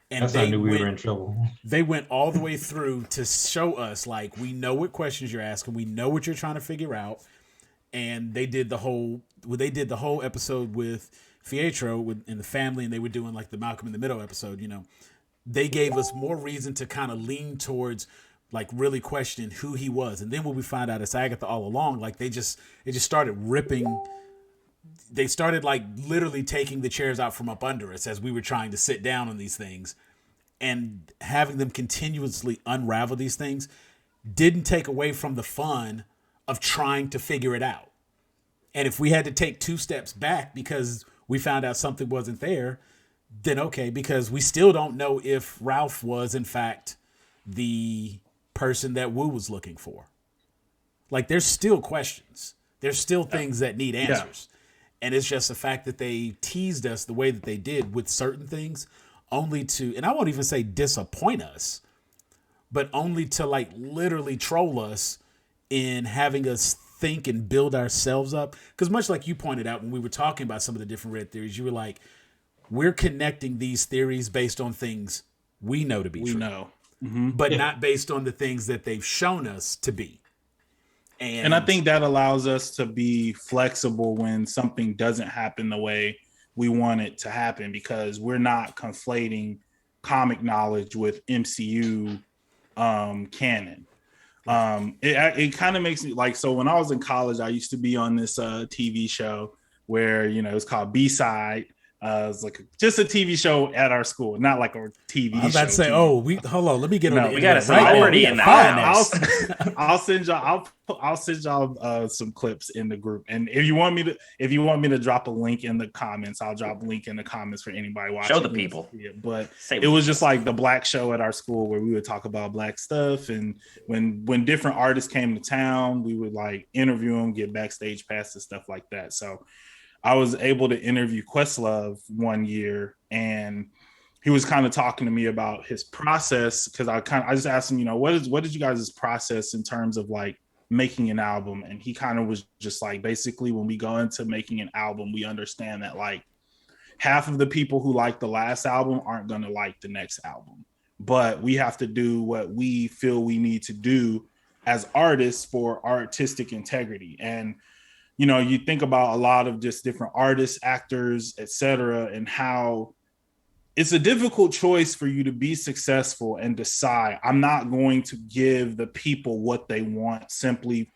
Speaker 1: And
Speaker 3: that's how I knew we were in trouble.
Speaker 1: They went all the way through to show us, like, we know what questions you're asking, we know what you're trying to figure out, and they did the whole episode with Pietro and the family, and they were doing like the Malcolm in the Middle episode. You know, they gave us more reason to kind of lean towards like really questioning who he was, and then when we find out it's Agatha all along, like they just started ripping. They started like literally taking the chairs out from up under us as we were trying to sit down on these things, and having them continuously unravel these things didn't take away from the fun of trying to figure it out. And if we had to take 2 steps back because we found out something wasn't there, then okay, because we still don't know if Ralph was in fact the person that Wu was looking for. Like there's still questions. There's still things that need answers. And it's just the fact that they teased us the way that they did with certain things only to, and I won't even say disappoint us, but only to like literally troll us in having us think and build ourselves up. Because much like you pointed out when we were talking about some of the different red theories, you were like, we're connecting these theories based on things we know to be true. We know. Mm-hmm. But not based on the things that they've shown us to be. And
Speaker 4: I think that allows us to be flexible when something doesn't happen the way we want it to happen, because we're not conflating comic knowledge with MCU canon. It kind of makes me like, so when I was in college, I used to be on this TV show where, you know, it's called B-Side. It's like just a TV show at our school, not like a TV show.
Speaker 1: I was about to say, hold on, let me get on.
Speaker 2: We got a celebrity in the house.
Speaker 4: I'll send y'all some clips in the group, and if you want me to drop a link in the comments, I'll drop a link in the comments for anybody watching.
Speaker 2: Show the people.
Speaker 4: Yeah, but it was just like the black show at our school where we would talk about black stuff, and when different artists came to town, we would like interview them, get backstage passes, stuff like that. So I was able to interview Questlove one year, and he was kind of talking to me about his process, because I just asked him, you know, what is you guys' process in terms of like making an album? And he kind of was just like, basically when we go into making an album, we understand that like half of the people who like the last album aren't going to like the next album, but we have to do what we feel we need to do as artists for artistic integrity. And you know, you think about a lot of just different artists, actors, etc., and how it's a difficult choice for you to be successful and decide, I'm not going to give the people what they want simply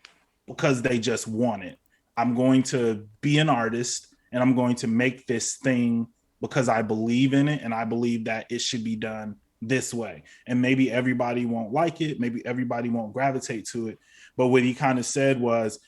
Speaker 4: because they just want it. I'm going to be an artist, and I'm going to make this thing because I believe in it, and I believe that it should be done this way. And maybe everybody won't like it. Maybe everybody won't gravitate to it. But what he kind of said was,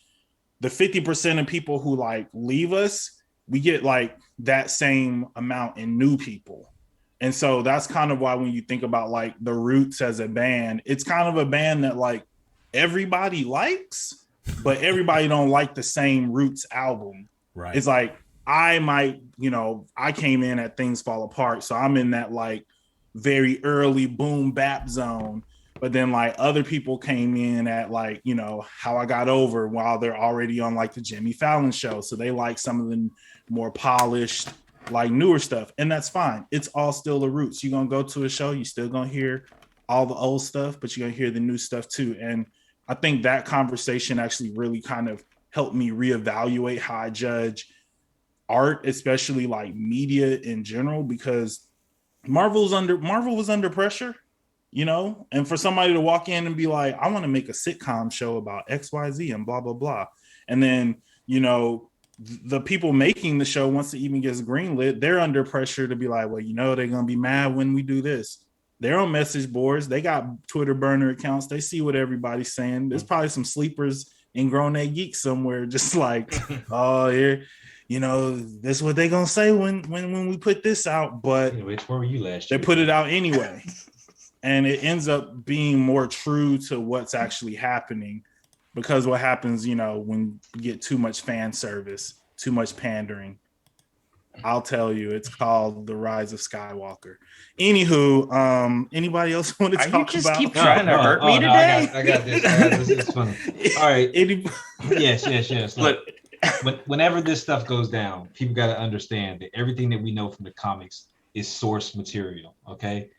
Speaker 4: the 50% of people who like leave us, we get like that same amount in new people. And so that's kind of why when you think about like the Roots as a band, it's kind of a band that like everybody likes, but everybody don't like the same Roots album. Right. It's like, I might, you know, I came in at Things Fall Apart. So I'm in that like very early boom bap zone. But then like other people came in at like, you know, How I Got Over while they're already on like the Jimmy Fallon show. So they like some of the more polished, like newer stuff. And that's fine. It's all still the Roots. You're going to go to a show, you're still going to hear all the old stuff, but you're going to hear the new stuff too. And I think that conversation actually really kind of helped me reevaluate how I judge art, especially like media in general, because Marvel was under pressure. You know, and for somebody to walk in and be like, I want to make a sitcom show about XYZ and blah, blah, blah. And then, you know, the people making the show, once it even gets greenlit, they're under pressure to be like, well, they're gonna be mad when we do this. They're on message boards. They got Twitter burner accounts. They see what everybody's saying. There's probably some sleepers in Grown A Geek somewhere, just like, oh, here, this is what they're gonna say when we put this out. But
Speaker 3: where were you last year?
Speaker 4: They put it out anyway. And it ends up being more true to what's actually happening, because what happens, when you get too much fan service, too much pandering, I'll tell you, it's called The Rise of Skywalker. Anywho, anybody else want to talk about?
Speaker 2: You just keep trying to hurt me today?
Speaker 3: I got this. It's funny. All right. Yes. Look, whenever this stuff goes down, people got to understand that everything that we know from the comics is source material, okay?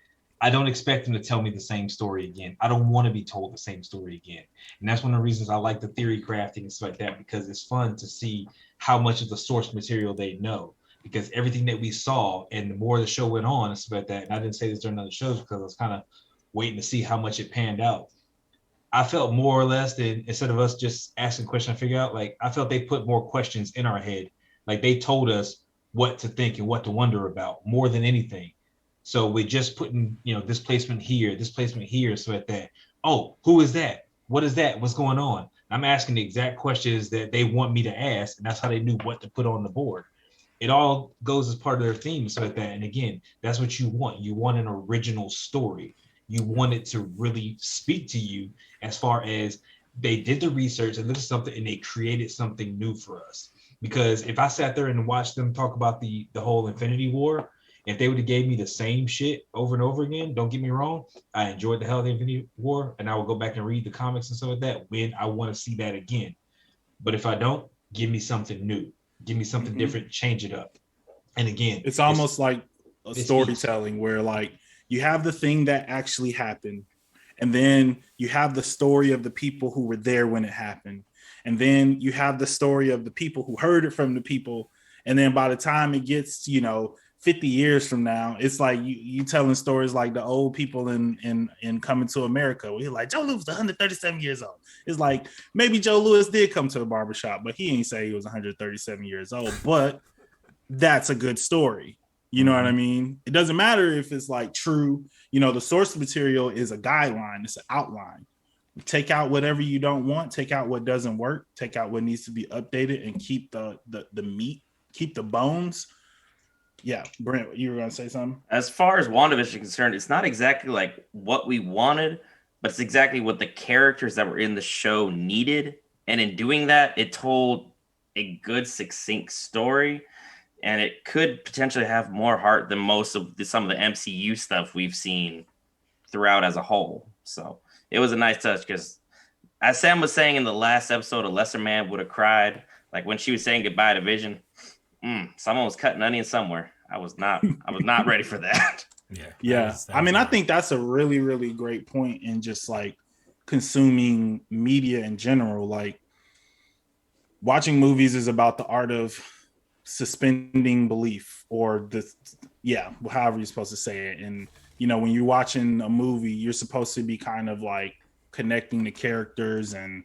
Speaker 3: I don't expect them to tell me the same story again. I don't want to be told the same story again. And that's one of the reasons I like the theory crafting and stuff like that, because it's fun to see how much of the source material they know. Because everything that we saw, and the more the show went on and stuff like that, and I didn't say this during other shows because I was kind of waiting to see how much it panned out. I felt more or less that instead of us just asking questions, I figure out, like, I felt they put more questions in our head. Like, they told us what to think and what to wonder about more than anything. So we're just putting, this placement here, so like that. Oh, who is that? What is that? What's going on? I'm asking the exact questions that they want me to ask, and that's how they knew what to put on the board. It all goes as part of their theme, so like that. And again, that's what you want. You want an original story. You want it to really speak to you, as far as they did the research and looked at something and they created something new for us. Because if I sat there and watched them talk about the whole Infinity War, if they would have gave me the same shit over and over again, don't get me wrong, I enjoyed the hell of the Infinity War, and I will go back and read the comics and stuff like that when I want to see that again. But if I don't, give me something new. Give me something different, change it up. And again,
Speaker 4: it's almost like a storytelling where, like, you have the thing that actually happened, and then you have the story of the people who were there when it happened. And then you have the story of the people who heard it from the people. And then by the time it gets, 50 years from now, it's like you telling stories like the old people in Coming to America. We're like, Joe Louis was 137 years old. It's like, maybe Joe Louis did come to the barbershop, but he ain't say he was 137 years old. But that's a good story. You know what I mean? It doesn't matter if it's like true. The source material is a guideline. It's an outline. Take out whatever you don't want. Take out what doesn't work. Take out what needs to be updated, and keep the meat, keep the bones. Yeah, Brent, you were going to say something?
Speaker 2: As far as WandaVision is concerned, it's not exactly like what we wanted, but it's exactly what the characters that were in the show needed. And in doing that, it told a good, succinct story. And it could potentially have more heart than some of the MCU stuff we've seen throughout as a whole. So it was a nice touch, because as Sam was saying in the last episode, a lesser man would have cried. Like when she was saying goodbye to Vision, someone was cutting onions somewhere. I was not ready for that.
Speaker 4: Yeah. I mean, I think that's a really, really great point in just like consuming media in general. Like, watching movies is about the art of suspending belief, or however you're supposed to say it. And, when you're watching a movie, you're supposed to be kind of like connecting the characters and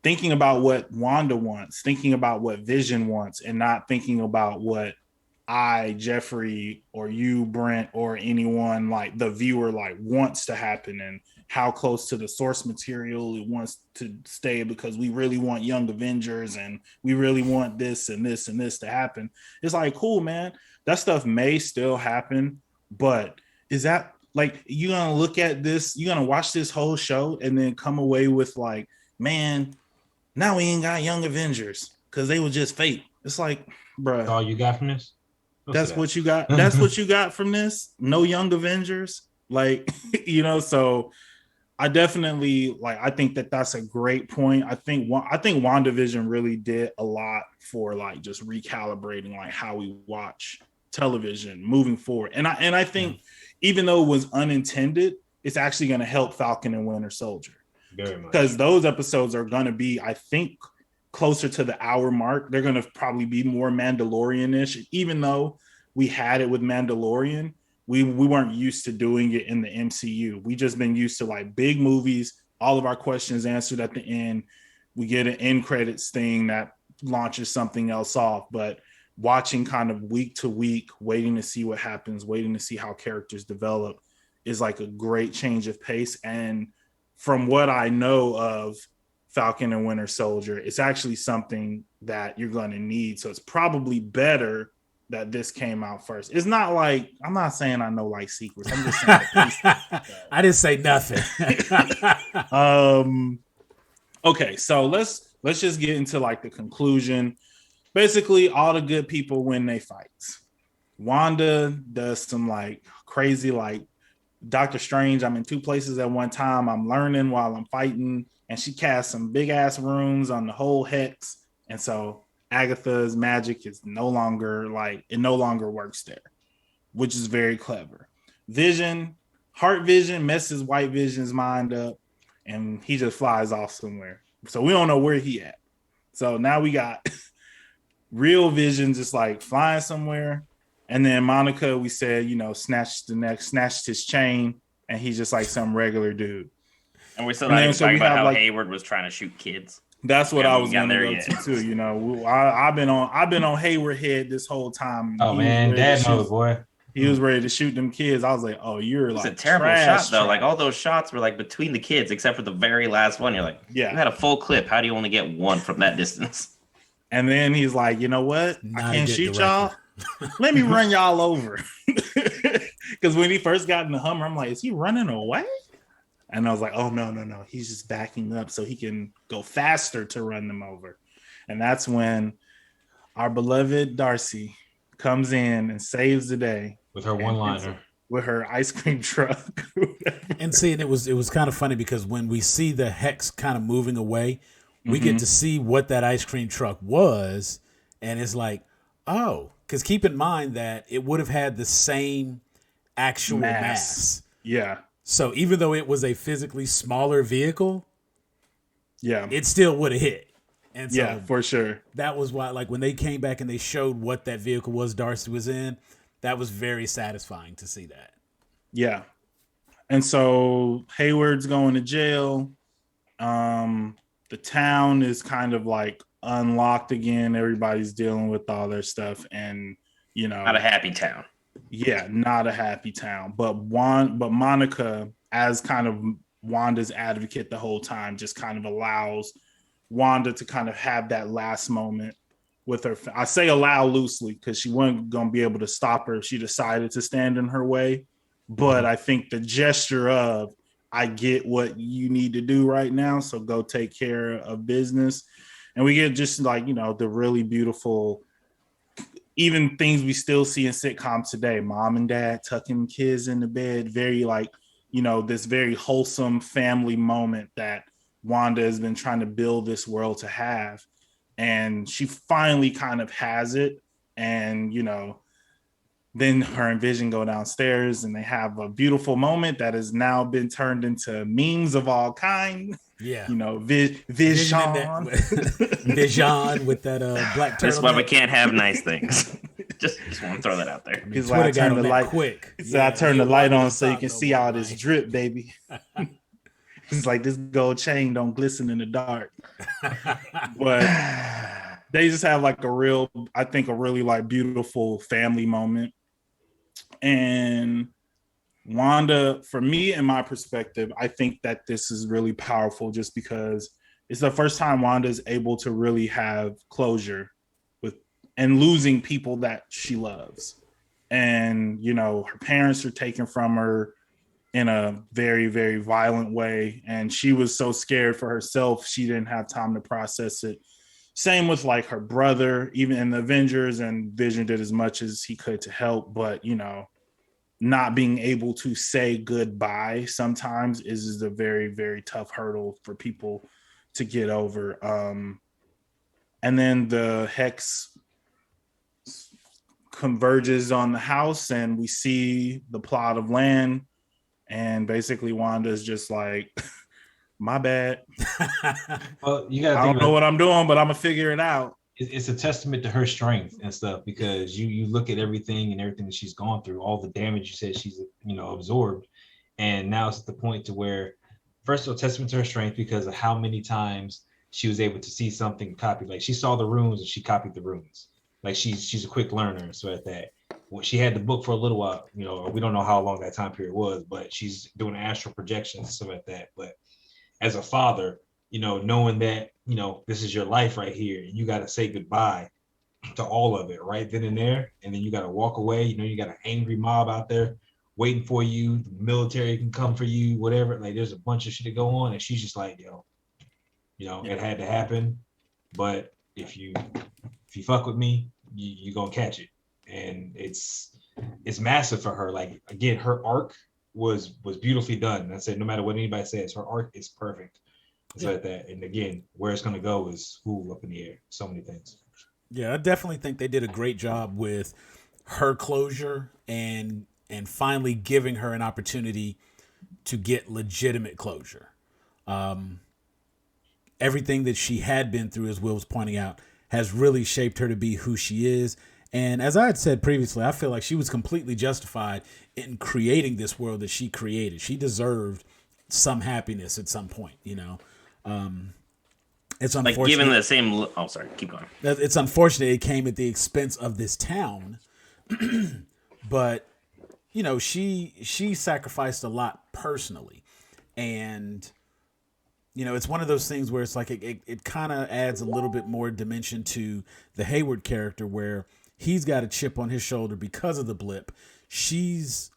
Speaker 4: thinking about what Wanda wants, thinking about what Vision wants, and not thinking about what I, Jeffrey, or you, Brent, or anyone, like the viewer, like wants to happen, and how close to the source material it wants to stay, because we really want Young Avengers and we really want this and this and this to happen. It's like, cool, man. That stuff may still happen, but is that like, you're going to look at this, you're going to watch this whole show and then come away with like, man, now we ain't got Young Avengers because they were just fake. It's like, bruh.
Speaker 3: That's all you got from this?
Speaker 4: That's what you got. That's what you got from this. No Young Avengers. Like, so I definitely I think that's a great point. I think WandaVision really did a lot for like just recalibrating like how we watch television moving forward. And I think even though it was unintended, it's actually going to help Falcon and Winter Soldier.
Speaker 3: Very much.
Speaker 4: Because those episodes are going to be, I think, closer to the hour mark. They're going to probably be more Mandalorian-ish. Even though we had it with Mandalorian, we weren't used to doing it in the MCU. We just been used to like big movies, all of our questions answered at the end. We get an end credits thing that launches something else off. But watching kind of week to week, waiting to see what happens, waiting to see how characters develop is like a great change of pace. And from what I know of Falcon and Winter Soldier, it's actually something that you're going to need. So it's probably better that this came out first. It's not like, I'm not saying I know like secrets. I'm just saying
Speaker 1: I didn't say nothing.
Speaker 4: Okay, so let's just get into like the conclusion. Basically, all the good people win their fights. Wanda does some like crazy, like Doctor Strange. I'm in two places at one time. I'm learning while I'm fighting, and she casts some big ass runes on the whole hex. And so Agatha's magic is no longer works there, which is very clever. Heart Vision messes White Vision's mind up, and he just flies off somewhere. So we don't know where he at. So now we got Real Vision just like flying somewhere. And then Monica, we said, snatched his chain, and he's just like some regular dude.
Speaker 2: And we're still not even talking about how Hayward was trying to shoot kids.
Speaker 4: That's what I was going to go to too. I've been on Hayward head this whole time.
Speaker 3: Oh man, dad mode, boy.
Speaker 4: He was ready to shoot them kids. I was like, oh, you're like
Speaker 2: a terrible shot though. Like all those shots were like between the kids, except for the very last one. You're like, you had a full clip. How do you only get one from that distance?
Speaker 4: And then he's like, you know what? I can't shoot y'all. Let me run y'all over. Because when he first got in the Hummer, I'm like, is he running away? And I was like, oh, no. He's just backing up so he can go faster to run them over. And that's when our beloved Darcy comes in and saves the day.
Speaker 3: With her one-liner.
Speaker 4: With her ice cream truck.
Speaker 1: And see, and it was kind of funny because when we see the hex kind of moving away, we get to see what that ice cream truck was. And it's like, oh, because keep in mind that it would have had the same actual mass.
Speaker 4: Yeah.
Speaker 1: So even though it was a physically smaller vehicle, it still would have hit. And so
Speaker 4: for sure.
Speaker 1: That was why, like when they came back and they showed what that vehicle was Darcy was in, that was very satisfying to see that.
Speaker 4: Yeah. And so Hayward's going to jail. The town is kind of like unlocked again. Everybody's dealing with all their stuff, and
Speaker 2: not a happy town.
Speaker 4: Yeah, not a happy town. But Monica, as kind of Wanda's advocate the whole time, just kind of allows Wanda to kind of have that last moment with her. I say allow loosely because she wasn't going to be able to stop her if she decided to stand in her way. But I think the gesture of, I get what you need to do right now, so go take care of business. And we get just like, the really beautiful, even things we still see in sitcoms today, mom and dad tucking kids in the bed, very like, this very wholesome family moment that Wanda has been trying to build this world to have. And she finally kind of has it. And, then her and Vision go downstairs and they have a beautiful moment that has now been turned into memes of all kind.
Speaker 1: Yeah.
Speaker 4: Vision.
Speaker 1: Vision with that black turtle.
Speaker 2: That's why we can't have nice things. just want to throw that out there.
Speaker 4: He's like, I turn the light quick. I turn the light on so you can see all this drip, baby. It's like this gold chain don't glisten in the dark. But they just have like a really like beautiful family moment. And Wanda, for me and my perspective, I think that this is really powerful just because it's the first time Wanda is able to really have closure with and losing people that she loves. And, her parents are taken from her in a very, very violent way. And she was so scared for herself, she didn't have time to process it. Same with like her brother, even in the Avengers, and Vision did as much as he could to help. But, not being able to say goodbye sometimes is a very, very tough hurdle for people to get over. And then the hex converges on the house and we see the plot of land. And basically Wanda's just like, my bad.
Speaker 3: Well, you gotta
Speaker 4: I don't know what I'm doing, but I'm gonna figure it out.
Speaker 3: It's a testament to her strength and stuff because you look at everything that she's gone through, all the damage you said she's absorbed, and now it's at the point to where, first of all, testament to her strength because of how many times she was able to see something copied. Like she saw the runes and she copied the runes. Like she's a quick learner, so at that. Well, she had the book for a little while, you know, we don't know how long that time period was, but she's doing astral projections and stuff like that. But as a father, you know, knowing that, you know, this is your life right here, and you got to say goodbye to all of it right then and there, and then you got to walk away. You know, you got an angry mob out there waiting for you. The military can come for you, whatever. Like there's a bunch of shit to go on, and she's just like, yo, you know, it had to happen. But if you fuck with me, you gonna catch it. And it's massive for her. Like again, her arc was beautifully done. And I said, no matter what anybody says, her arc is perfect. It's like that. And again, where it's gonna go is up in the air. So many things.
Speaker 1: Yeah, I definitely think they did a great job with her closure and finally giving her an opportunity to get legitimate closure. Everything that she had been through, as Will was pointing out, has really shaped her to be who she is. And as I had said previously, I feel like she was completely justified in creating this world that she created. She deserved some happiness at some point, you know. It's unfortunate.
Speaker 2: Like given the same. Oh, sorry. Keep going.
Speaker 1: It's unfortunate it came at the expense of this town, but you know she sacrificed a lot personally, and you know it's one of those things where it's like it kind of adds a little bit more dimension to the Hayward character, where he's got a chip on his shoulder because of the blip. She's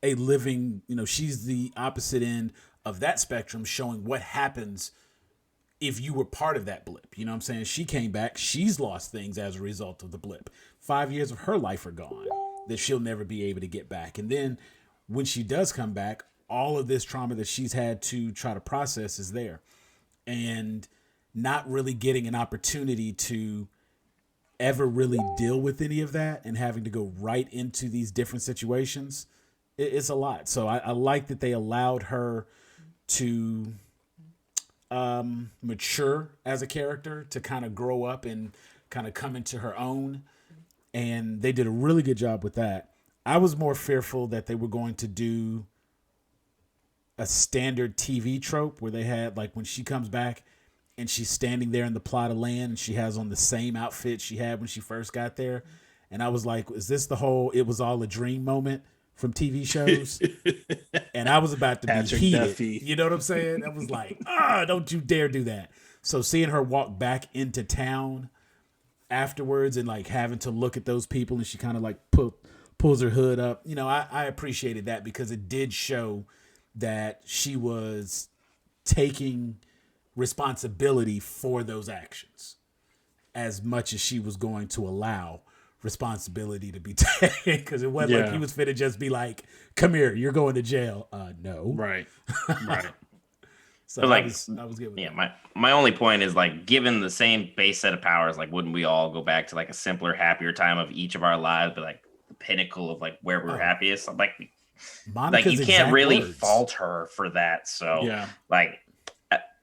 Speaker 1: a living, you know, she's the opposite end of that spectrum, showing what happens if you were part of that blip. You know what I'm saying? She came back. She's lost things as a result of the blip. 5 years of her life are gone that she'll never be able to get back. And then when she does come back, all of this trauma that she's had to try to process is there. And not really getting an opportunity to ever really deal with any of that and having to go right into these different situations, it's a lot. So I like that they allowed her to mature as a character, to kind of grow up and kind of come into her own. And they did a really good job with that. I was more fearful that they were going to do a standard TV trope where they had, like, when she comes back and she's standing there in the plot of land and she has on the same outfit she had when she first got there. And I was like, is this the whole "it was all a dream" moment from TV shows? And I was about to
Speaker 4: Patrick
Speaker 1: be heated.
Speaker 4: Duffy.
Speaker 1: You know what I'm saying? I was like, don't you dare do that. So seeing her walk back into town afterwards and like having to look at those people, and she kind of like pulls her hood up. You know, I appreciated that because it did show that she was taking responsibility for those actions as much as she was going to allow responsibility to be taken, because it wasn't like he was finna just be like, come here, you're going to jail. No.
Speaker 4: Right.
Speaker 1: So
Speaker 2: like,
Speaker 1: I was good with that.
Speaker 2: my only point is, like, given the same base set of powers, like, wouldn't we all go back to like a simpler, happier time of each of our lives, but like the pinnacle of like where we're happiest? I'm like
Speaker 1: Monica's
Speaker 2: you can't really
Speaker 1: words.
Speaker 2: fault her for that. So
Speaker 4: Yeah.
Speaker 2: like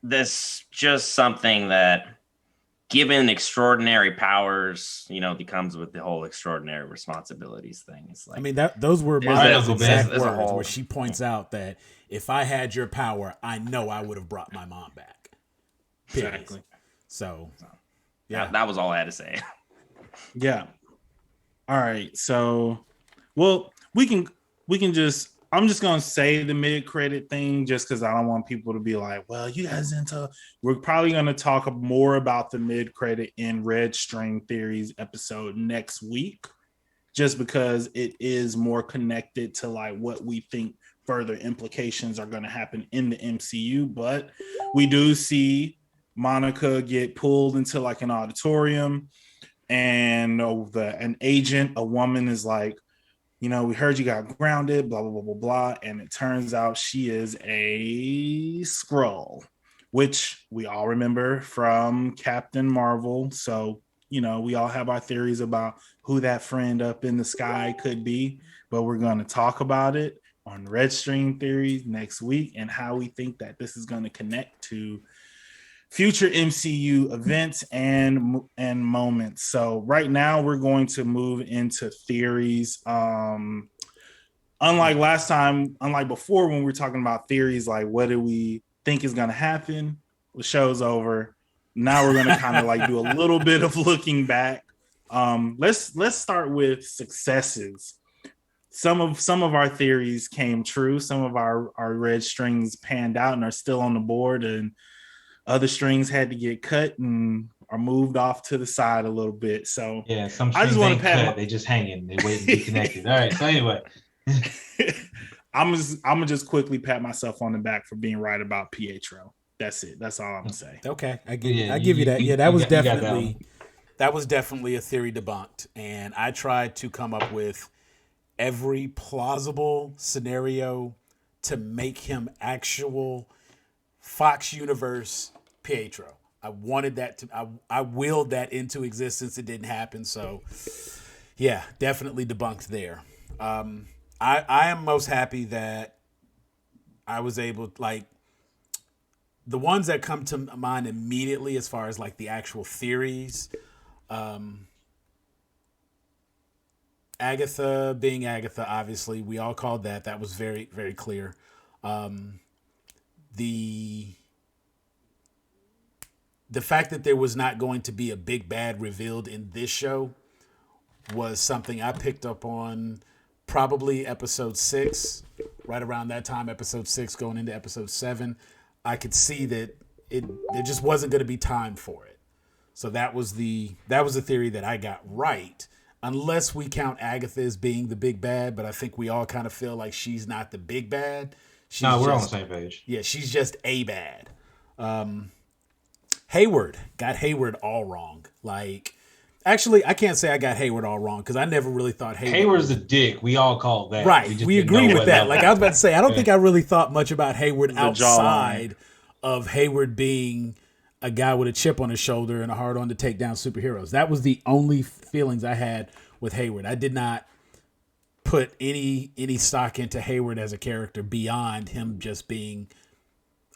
Speaker 2: this just something that, given extraordinary powers, you know, becomes with the whole extraordinary responsibilities thing. It's like,
Speaker 1: I mean, those were
Speaker 2: There's
Speaker 1: Monica's
Speaker 2: a-
Speaker 1: exact
Speaker 2: there's a
Speaker 1: words,
Speaker 2: whole-
Speaker 1: where she points out that if I had your power, I know I would have brought my mom back. Period.
Speaker 4: Exactly.
Speaker 1: So,
Speaker 2: that was all I had to say.
Speaker 4: Yeah. All right. So, well, we can just, I'm just going to say the mid-credit thing just because I don't want people to be like, well, you guys into, we're probably going to talk more about the mid-credit in Red String Theories episode next week, just because it is more connected to like what we think further implications are going to happen in the MCU. But we do see Monica get pulled into like an auditorium, and an agent, a woman, is like, you know, we heard you got grounded, blah, blah, blah, blah, blah. And it turns out she is a Skrull, which we all remember from Captain Marvel. So, you know, we all have our theories about who that friend up in the sky could be, but we're going to talk about it on Red String Theories next week and how we think that this is going to connect to future MCU events and moments. So right now we're going to move into theories. Unlike last time, unlike before when we were talking about theories, like what do we think is going to happen? The show's over. now we're gonna kind of like do a little bit of looking back. Let's start with successes. Some of our theories came true. Some of our red strings panned out and are still on the board, and other strings had to get cut and are moved off to the side a little bit. So
Speaker 3: yeah, some
Speaker 4: I
Speaker 3: strings
Speaker 4: just want
Speaker 3: ain't
Speaker 4: to pat
Speaker 3: cut. They just hanging. They waiting to be connected. All right. So anyway,
Speaker 4: I'm gonna just quickly pat myself on the back for being right about Pietro. That's it. That's all I'm gonna say.
Speaker 1: Okay, I
Speaker 3: Yeah,
Speaker 1: give you that. Yeah, that was
Speaker 3: you got that
Speaker 1: definitely
Speaker 3: one.
Speaker 1: that was definitely a theory debunked, and I tried to come up with every plausible scenario to make him actual Fox Universe Pietro. I wanted that to. I willed that into existence. It didn't happen. So, yeah, definitely debunked there. I am most happy that I was able, like, the ones that come to mind immediately as far as like the actual theories. Agatha being Agatha, obviously, we all called that. That was very, very clear. The fact that there was not going to be a big bad revealed in this show was something I picked up on probably episode 6, right around that time, episode 6 going into episode 7. I could see that there just wasn't going to be time for it. So that was the theory that I got right. Unless we count Agatha as being the big bad, but I think we all kind of feel like she's not the big bad.
Speaker 3: No, we're on the same page.
Speaker 1: Yeah, she's just a bad. Hayward got Hayward all wrong. Like, actually, I can't say I got Hayward all wrong because I never really thought
Speaker 3: Hayward's a dick. We all called that.
Speaker 1: Right, we agree with that. Like I was about to say, I don't think I really thought much about Hayward outside of Hayward being a guy with a chip on his shoulder and a hard on to take down superheroes. That was the only feelings I had with Hayward. I did not put any stock into Hayward as a character beyond him just being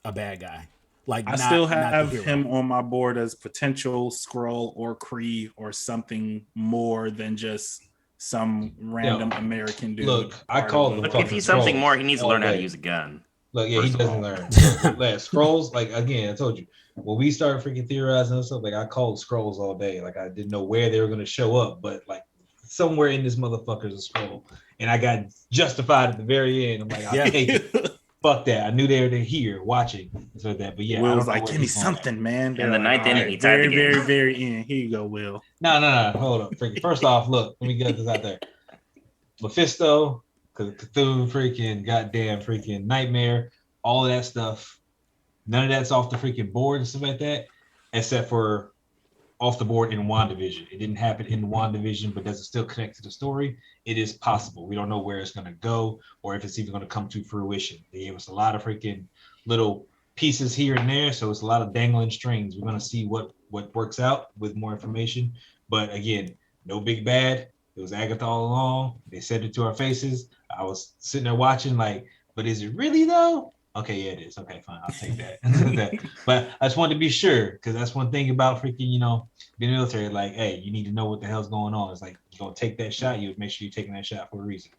Speaker 1: a bad guy. Like,
Speaker 4: I still have him on my board as potential Skrull or Kree or something more than just some random American dude.
Speaker 3: Look, I called him.
Speaker 2: Look, if he's something more, he needs to learn how to use a gun.
Speaker 3: Look, yeah, he doesn't learn. Like, Skrulls, like, again, I told you, when we started freaking theorizing and stuff, like, I called Skrulls all day. Like, I didn't know where they were going to show up, but, like, somewhere in this motherfucker's a Skrull. And I got justified at the very end. I'm like, hey, fuck that. I knew they were here watching. So that, but yeah,
Speaker 4: Will was like, give me something, man.
Speaker 2: In the ninth inning, he tied the game.
Speaker 4: Very, very end. Here you go, Will.
Speaker 3: No. Hold up. Freaking. First off, look, let me get this out there. Mephisto, Cthulhu, freaking goddamn freaking nightmare, all of that stuff. None of that's off the freaking board and stuff like that, except for off the board in WandaVision. It didn't happen in WandaVision, but does it still connect to the story? It is possible. We don't know where it's going to go or if it's even going to come to fruition. They gave us a lot of freaking little pieces here and there, so it's a lot of dangling strings. We're going to see what works out with more information. But again, no big bad. It was Agatha all along. They said it to our faces. I was sitting there watching like, but is it really though? Okay, yeah, it is. Okay, fine. I'll take that. But I just wanted to be sure because that's one thing about freaking, being military. Like, hey, you need to know what the hell's going on. It's like, you're going to take that shot. You would make sure you're taking that shot for a reason.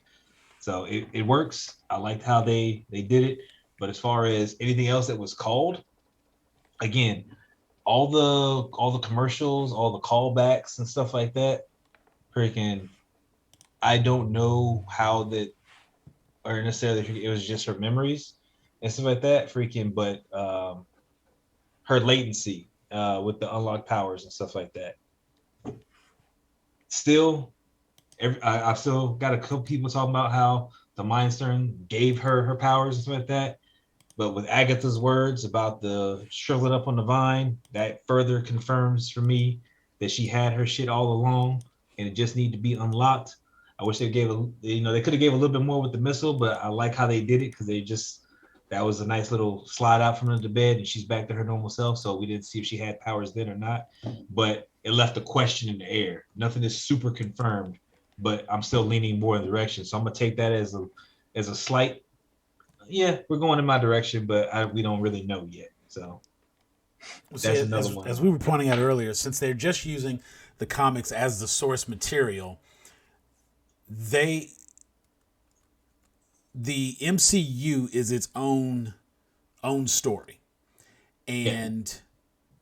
Speaker 3: So it works. I liked how they did it. But as far as anything else that was called, again, all the commercials, all the callbacks and stuff like that, freaking, I don't know how that, or necessarily it was just her memories and stuff like that, freaking, but her latency with the unlocked powers and stuff like that. Still, I've still got a couple people talking about how the Mind Stone gave her powers and stuff like that. But with Agatha's words about the shriveling up on the vine, that further confirms for me that she had her shit all along and it just needed to be unlocked. I wish they gave they could have gave a little bit more with the missile, but I like how they did it because that was a nice little slide out from under the bed and she's back to her normal self. So we didn't see if she had powers then or not, but it left a question in the air. Nothing is super confirmed, but I'm still leaning more in the direction. So I'm gonna take that as a slight, yeah, we're going in my direction, but we don't really know yet. So that's another one.
Speaker 1: As we were pointing out earlier, since they're just using the comics as the source material, the MCU is its own story, and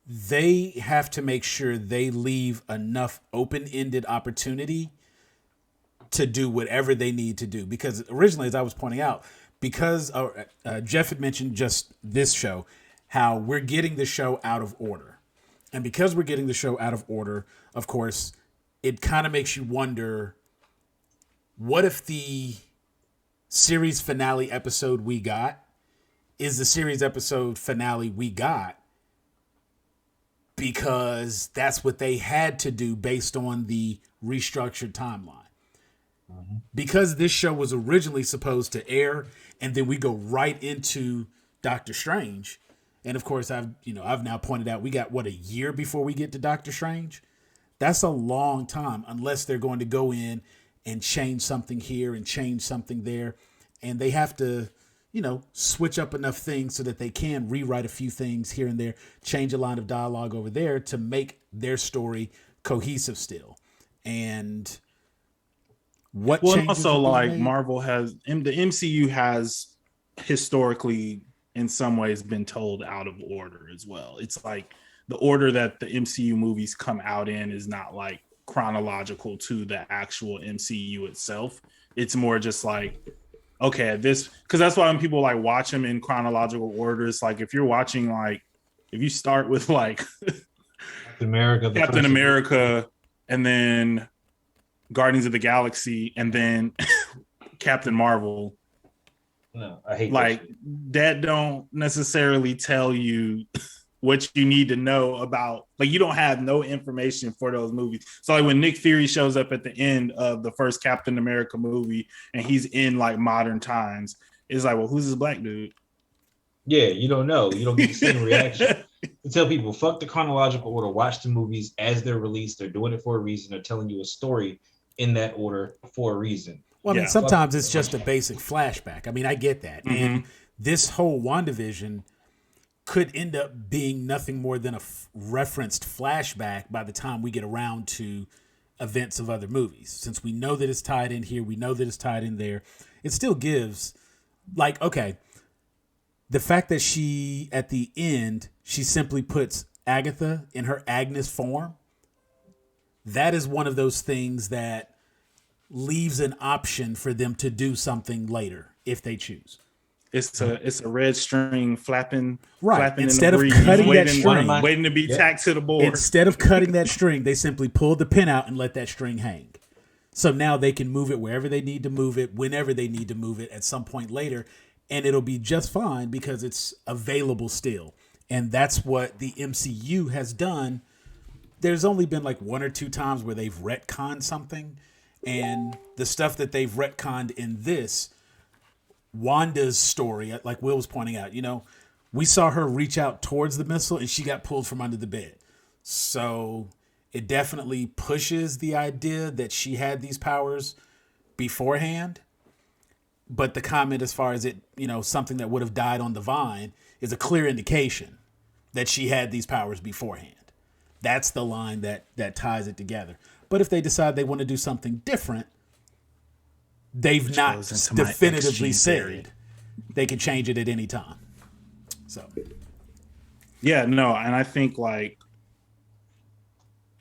Speaker 1: they have to make sure they leave enough open-ended opportunity to do whatever they need to do. Because originally, as I was pointing out, because Jeff had mentioned just this show, how we're getting the show out of order. And because we're getting the show out of order, of course, it kind of makes you wonder, what if the series finale episode we got is the series episode finale we got because that's what they had to do based on the restructured timeline. Because this show was originally supposed to air and then we go right into Doctor Strange. And of course, I've now pointed out we got a year before we get to Doctor Strange. That's a long time unless they're going to go in and change something here and change something there. And they have to, switch up enough things so that they can rewrite a few things here and there, change a line of dialogue over there to make their story cohesive still. And
Speaker 4: also like Marvel has, the MCU has historically in some ways been told out of order as well. It's like the order that the MCU movies come out in is not like chronological to the actual MCU itself. It's more just like, okay, because that's why when people like watch them in chronological orders, like if you're watching, like if you start with like Captain America and then Guardians of the Galaxy and then Captain Marvel,
Speaker 3: no, I hate
Speaker 4: like that don't necessarily tell you what you need to know about, like you don't have no information for those movies. So like when Nick Fury shows up at the end of the first Captain America movie and he's in like modern times, it's like, well, who's this black dude?
Speaker 3: Yeah, you don't know. You don't get the same reaction. To tell people, fuck the chronological order, watch the movies as they're released. They're doing it for a reason. They're telling you a story in that order for a reason.
Speaker 1: Well, I mean, sometimes it's just a basic flashback. I mean, I get that. Mm-hmm. And this whole WandaVision could end up being nothing more than a referenced flashback by the time we get around to events of other movies. Since we know that it's tied in here, we know that it's tied in there, it still gives, like, okay, the fact that she, at the end, she simply puts Agatha in her Agnes form, that is one of those things that leaves an option for them to do something later if they choose.
Speaker 4: It's a red string flapping,
Speaker 1: right?
Speaker 4: Flapping
Speaker 1: instead
Speaker 4: in the
Speaker 1: of
Speaker 4: breeze,
Speaker 1: cutting that string,
Speaker 4: waiting to be tacked to the board.
Speaker 1: Instead of cutting that string, they simply pull the pin out and let that string hang. So now they can move it wherever they need to move it, whenever they need to move it at some point later, and it'll be just fine because it's available still. And that's what the MCU has done. There's only been like one or two times where they've retconned something, and the stuff that they've retconned in this, Wanda's story, like Will was pointing out, we saw her reach out towards the missile and she got pulled from under the bed. So it definitely pushes the idea that she had these powers beforehand. But the comment as far as it, something that would have died on the vine is a clear indication that she had these powers beforehand. That's the line that ties it together. But if they decide they want to do something different, they've not definitively said they can change it at any time. So,
Speaker 4: yeah, no, and I think like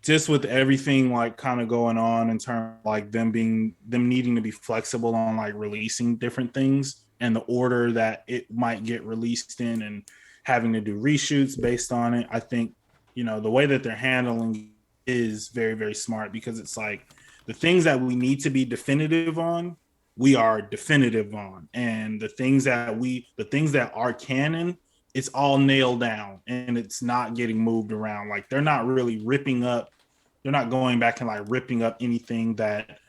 Speaker 4: just with everything like kind of going on in terms of, like them needing to be flexible on like releasing different things and the order that it might get released in and having to do reshoots based on it, I think the way that they're handling is very, very smart because it's like the things that we need to be definitive on, we are definitive on. And the things that are canon, it's all nailed down and it's not getting moved around. Like they're not really they're not going back and like ripping up anything that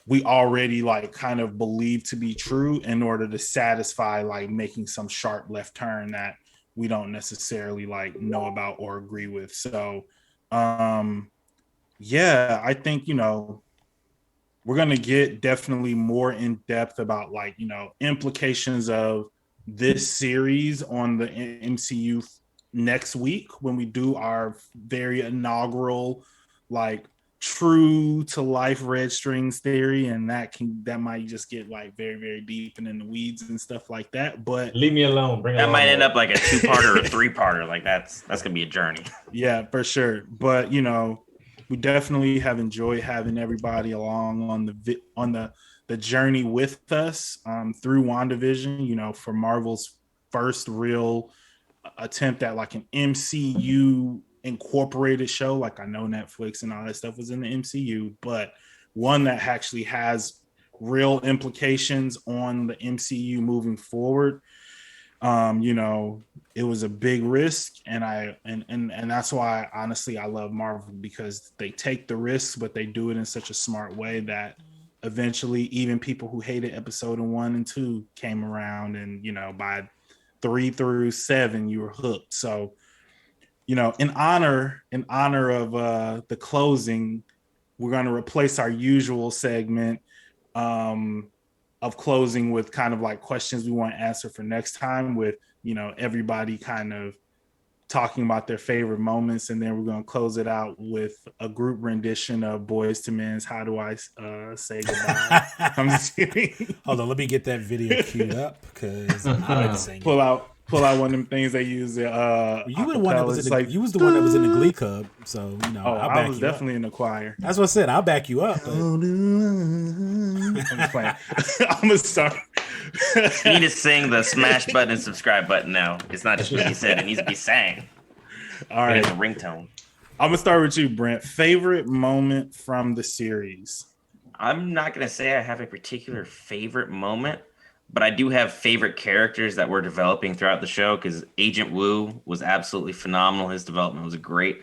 Speaker 4: we already like kind of believe to be true in order to satisfy like making some sharp left turn that we don't necessarily like know about or agree with. So yeah, I think we're gonna get definitely more in depth about like implications of this series on the MCU next week when we do our very inaugural like true to life red strings theory, and that might just get like very, very deep and in the weeds and stuff like that. But
Speaker 3: leave me alone.
Speaker 2: That might end up like a 2-parter or a 3-parter. Like that's gonna be a journey.
Speaker 4: Yeah, for sure. But we definitely have enjoyed having everybody along on the journey with us through WandaVision. For Marvel's first real attempt at like an MCU incorporated show. Like, I know Netflix and all that stuff was in the MCU, but one that actually has real implications on the MCU moving forward. It was a big risk, and that's why honestly I love Marvel, because they take the risks, but they do it in such a smart way that eventually even people who hated episode 1 and 2 came around, and by 3 through 7 you were hooked. So in honor of the closing, we're going to replace our usual segment of closing with kind of like questions we want to answer for next time, with everybody kind of talking about their favorite moments, and then we're going to close it out with a group rendition of Boyz II Men's "How Do I Say Goodbye." I'm just kidding.
Speaker 1: Hold on, let me get that video queued up, because I like singing.
Speaker 4: Pull out one of them things they use. You
Speaker 1: were the one that was you was the one that was in the Glee Club, so
Speaker 4: I was definitely in the choir.
Speaker 1: That's what I said. I'll back you up.
Speaker 4: I'm just playing. I'm gonna start.
Speaker 2: You need to sing the smash button and subscribe button now. It's not just what you said; it needs to be sang.
Speaker 4: All right,
Speaker 2: it's a ringtone.
Speaker 4: I'm gonna start with you, Brent. Favorite moment from the series?
Speaker 2: I'm not gonna say I have a particular favorite moment, but I do have favorite characters that we're developing throughout the show, because Agent Wu was absolutely phenomenal. His development was great.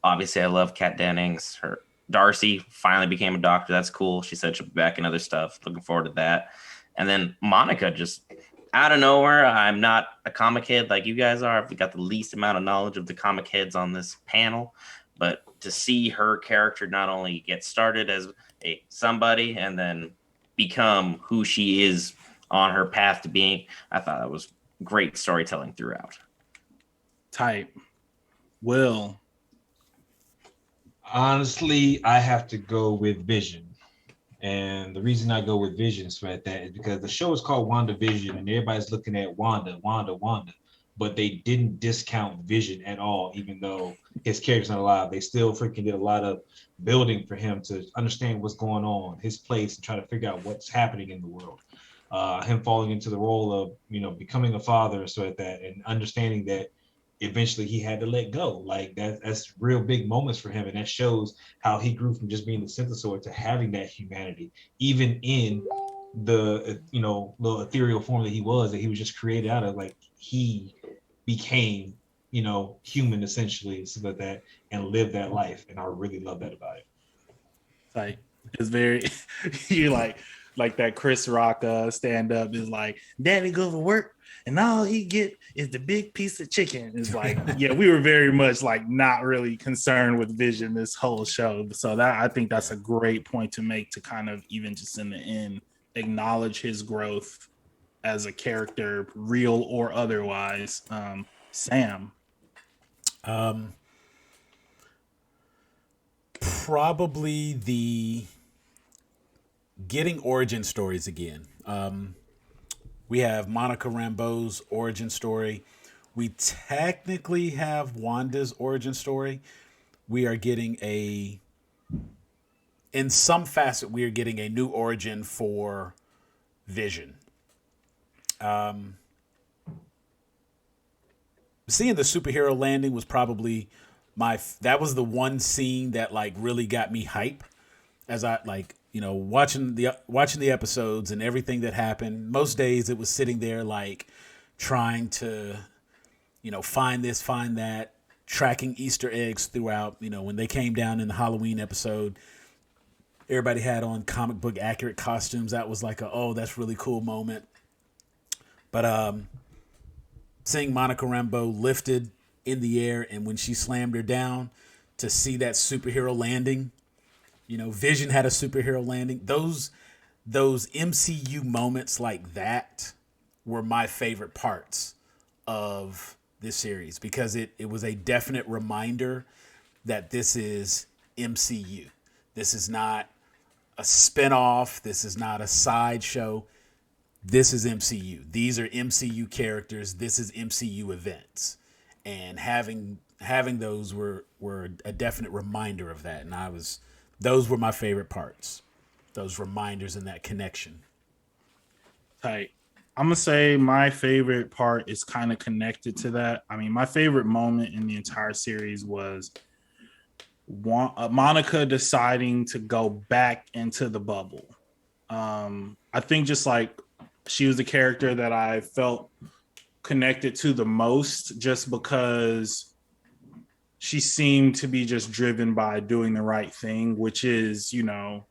Speaker 2: Obviously, I love Kat Dennings. Her Darcy finally became a doctor. That's cool. She said she'll be back in other stuff. Looking forward to that. And then Monica, just out of nowhere. I'm not a comic head like you guys are. We got the least amount of knowledge of the comic heads on this panel. But to see her character not only get started as somebody and then become who she is on her path to being, I thought that was great storytelling throughout.
Speaker 4: Type. Will.
Speaker 3: Honestly, I have to go with Vision. And the reason I go with Vision is because the show is called WandaVision, and everybody's looking at Wanda. But they didn't discount Vision at all, even though his character's not alive. They still freaking did a lot of building for him to understand what's going on, his place, and try to figure out what's happening in the world. Him falling into the role of, becoming a father and stuff like that, and understanding that eventually he had to let go. Like that's real big moments for him, and that shows how he grew from just being the synthesoid to having that humanity, even in the little ethereal form that he was just created out of. Like, he became human essentially and stuff like that, and lived that life, and I really love that about it.
Speaker 4: Like, it's very you like that Chris Rock stand up is like, daddy go to work and all he get is the big piece of chicken. It's like, yeah, we were very much like not really concerned with Vision this whole show. So that, I think that's a great point to make, to kind of even just in the end acknowledge his growth as a character, real or otherwise. Sam.
Speaker 1: Probably the getting origin stories again. We have Monica Rambeau's origin story. We technically have Wanda's origin story. We are getting in some facet, we are getting a new origin for Vision. Seeing the superhero landing was probably that was the one scene that like really got me hype, as I watching the episodes and everything that happened. Most days it was sitting there like trying to, find this, find that, tracking Easter eggs throughout. When they came down in the Halloween episode, everybody had on comic book accurate costumes. That was like that's really cool moment. But seeing Monica Rambeau lifted in the air, and when she slammed her down, to see that superhero landing, Vision had a superhero landing. Those MCU moments like that were my favorite parts of this series, because it was a definite reminder that this is MCU. This is not a spinoff. This is not a sideshow. This is MCU. These are MCU characters. This is MCU events. And having those were a definite reminder of that. And those were my favorite parts. Those reminders and that connection.
Speaker 4: Tight. I'm gonna say my favorite part is kind of connected to that. I mean, my favorite moment in the entire series was Monica deciding to go back into the bubble. I think just like she was the character that I felt connected to the most, just because she seemed to be just driven by doing the right thing, which is, the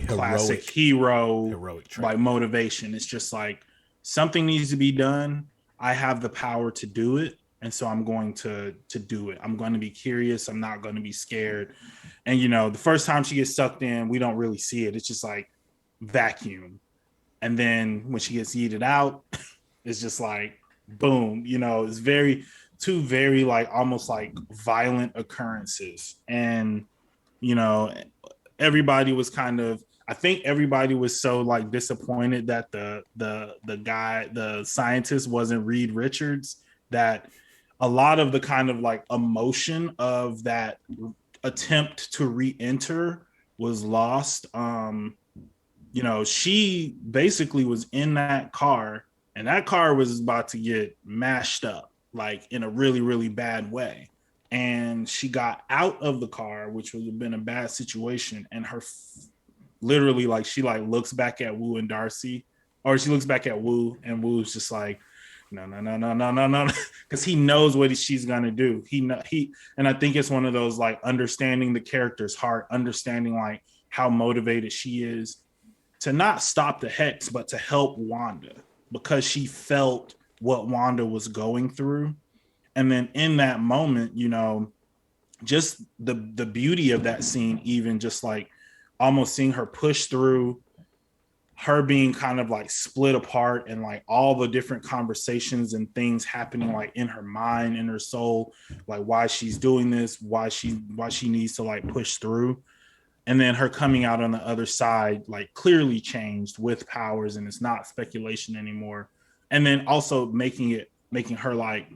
Speaker 4: classic heroic trait. Like motivation. It's just like something needs to be done. I have the power to do it. And so I'm going to do it. I'm going to be curious. I'm not going to be scared. And, the first time she gets sucked in, we don't really see it. It's just like vacuum. And then when she gets yeeted out, it's just like, boom, it's two very like almost like violent occurrences. And, everybody was I think everybody was so like disappointed that the scientist wasn't Reed Richards, that a lot of the kind of like emotion of that attempt to re-enter was lost. She basically was in that car, and that car was about to get mashed up, like in a really, really bad way. And she got out of the car, which would have been a bad situation. And literally, like, she like looks back at Wu and Darcy, or she looks back at Wu, and Wu's just like, no, because he knows what she's gonna do. And I think it's one of those like understanding the character's heart, understanding like how motivated she is to not stop the hex, but to help Wanda, because she felt what Wanda was going through. And then in that moment, just the beauty of that scene, even just like almost seeing her push through, her being kind of like split apart, and like all the different conversations and things happening like in her mind, in her soul, like why she's doing this, why she needs to like push through. And then her coming out on the other side, like clearly changed with powers, and it's not speculation anymore. And then also making her like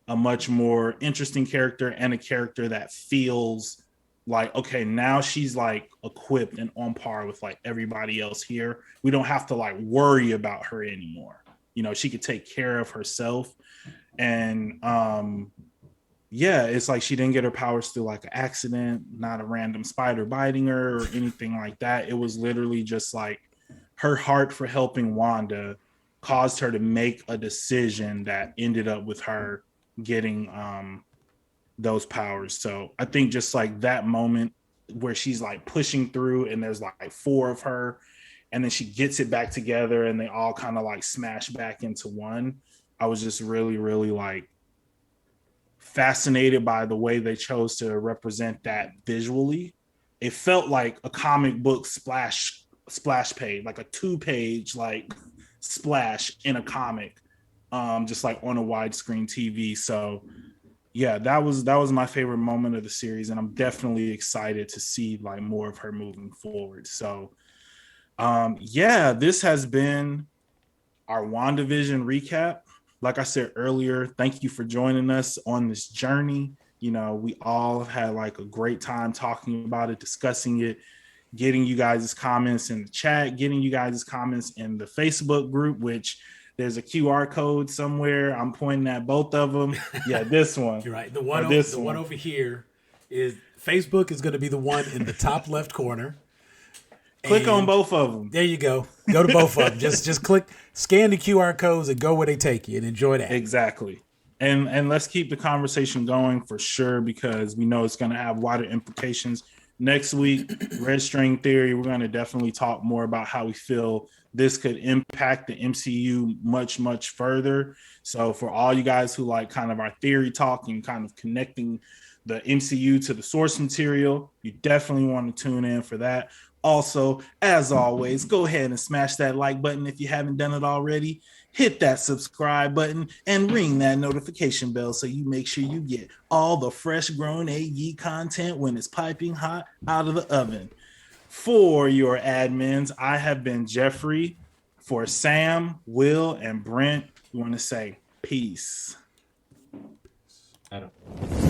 Speaker 4: a much more interesting character, and a character that feels like, okay, now she's like equipped and on par with like everybody else here. We don't have to like worry about her anymore. She could take care of herself. And it's like she didn't get her powers through like an accident, not a random spider biting her or anything like that. It was literally just like her heart for helping Wanda caused her to make a decision that ended up with her getting those powers. So I think just like that moment where she's like pushing through, and there's like 4 of her, and then she gets it back together, and they all kind of like smash back into one. I was just really, really like fascinated by the way they chose to represent that visually. It felt like a comic book splash page, like a 2-page like splash in a comic, just like on a widescreen TV. So yeah, that was my favorite moment of the series, and I'm definitely excited to see like more of her moving forward. So this has been our WandaVision recap. Like I said earlier, thank you for joining us on this journey. We all have had like a great time talking about it, discussing it, getting you guys' comments in the chat, getting you guys' comments in the Facebook group, which there's a QR code somewhere. I'm pointing at both of them. Yeah, this one.
Speaker 1: You're right. The one over here is Facebook is going to be the one in the top left corner.
Speaker 4: Click on both of them.
Speaker 1: There you go. Go to both of them. Just click, scan the QR codes, and go where they take you, and enjoy that.
Speaker 4: Exactly. And let's keep the conversation going for sure, because we know it's going to have wider implications. Next week, Red String Theory, we're going to definitely talk more about how we feel this could impact the MCU much, much further. So for all you guys who like kind of our theory talk and kind of connecting the MCU to the source material, you definitely want to tune in for that. Also, as always, go ahead and smash that like button if you haven't done it already. Hit that subscribe button and ring that notification bell so you make sure you get all the fresh grown AE content when it's piping hot out of the oven. For your admins, I have been Jeffrey. For Sam, Will, and Brent, we want to say peace.
Speaker 3: I don't.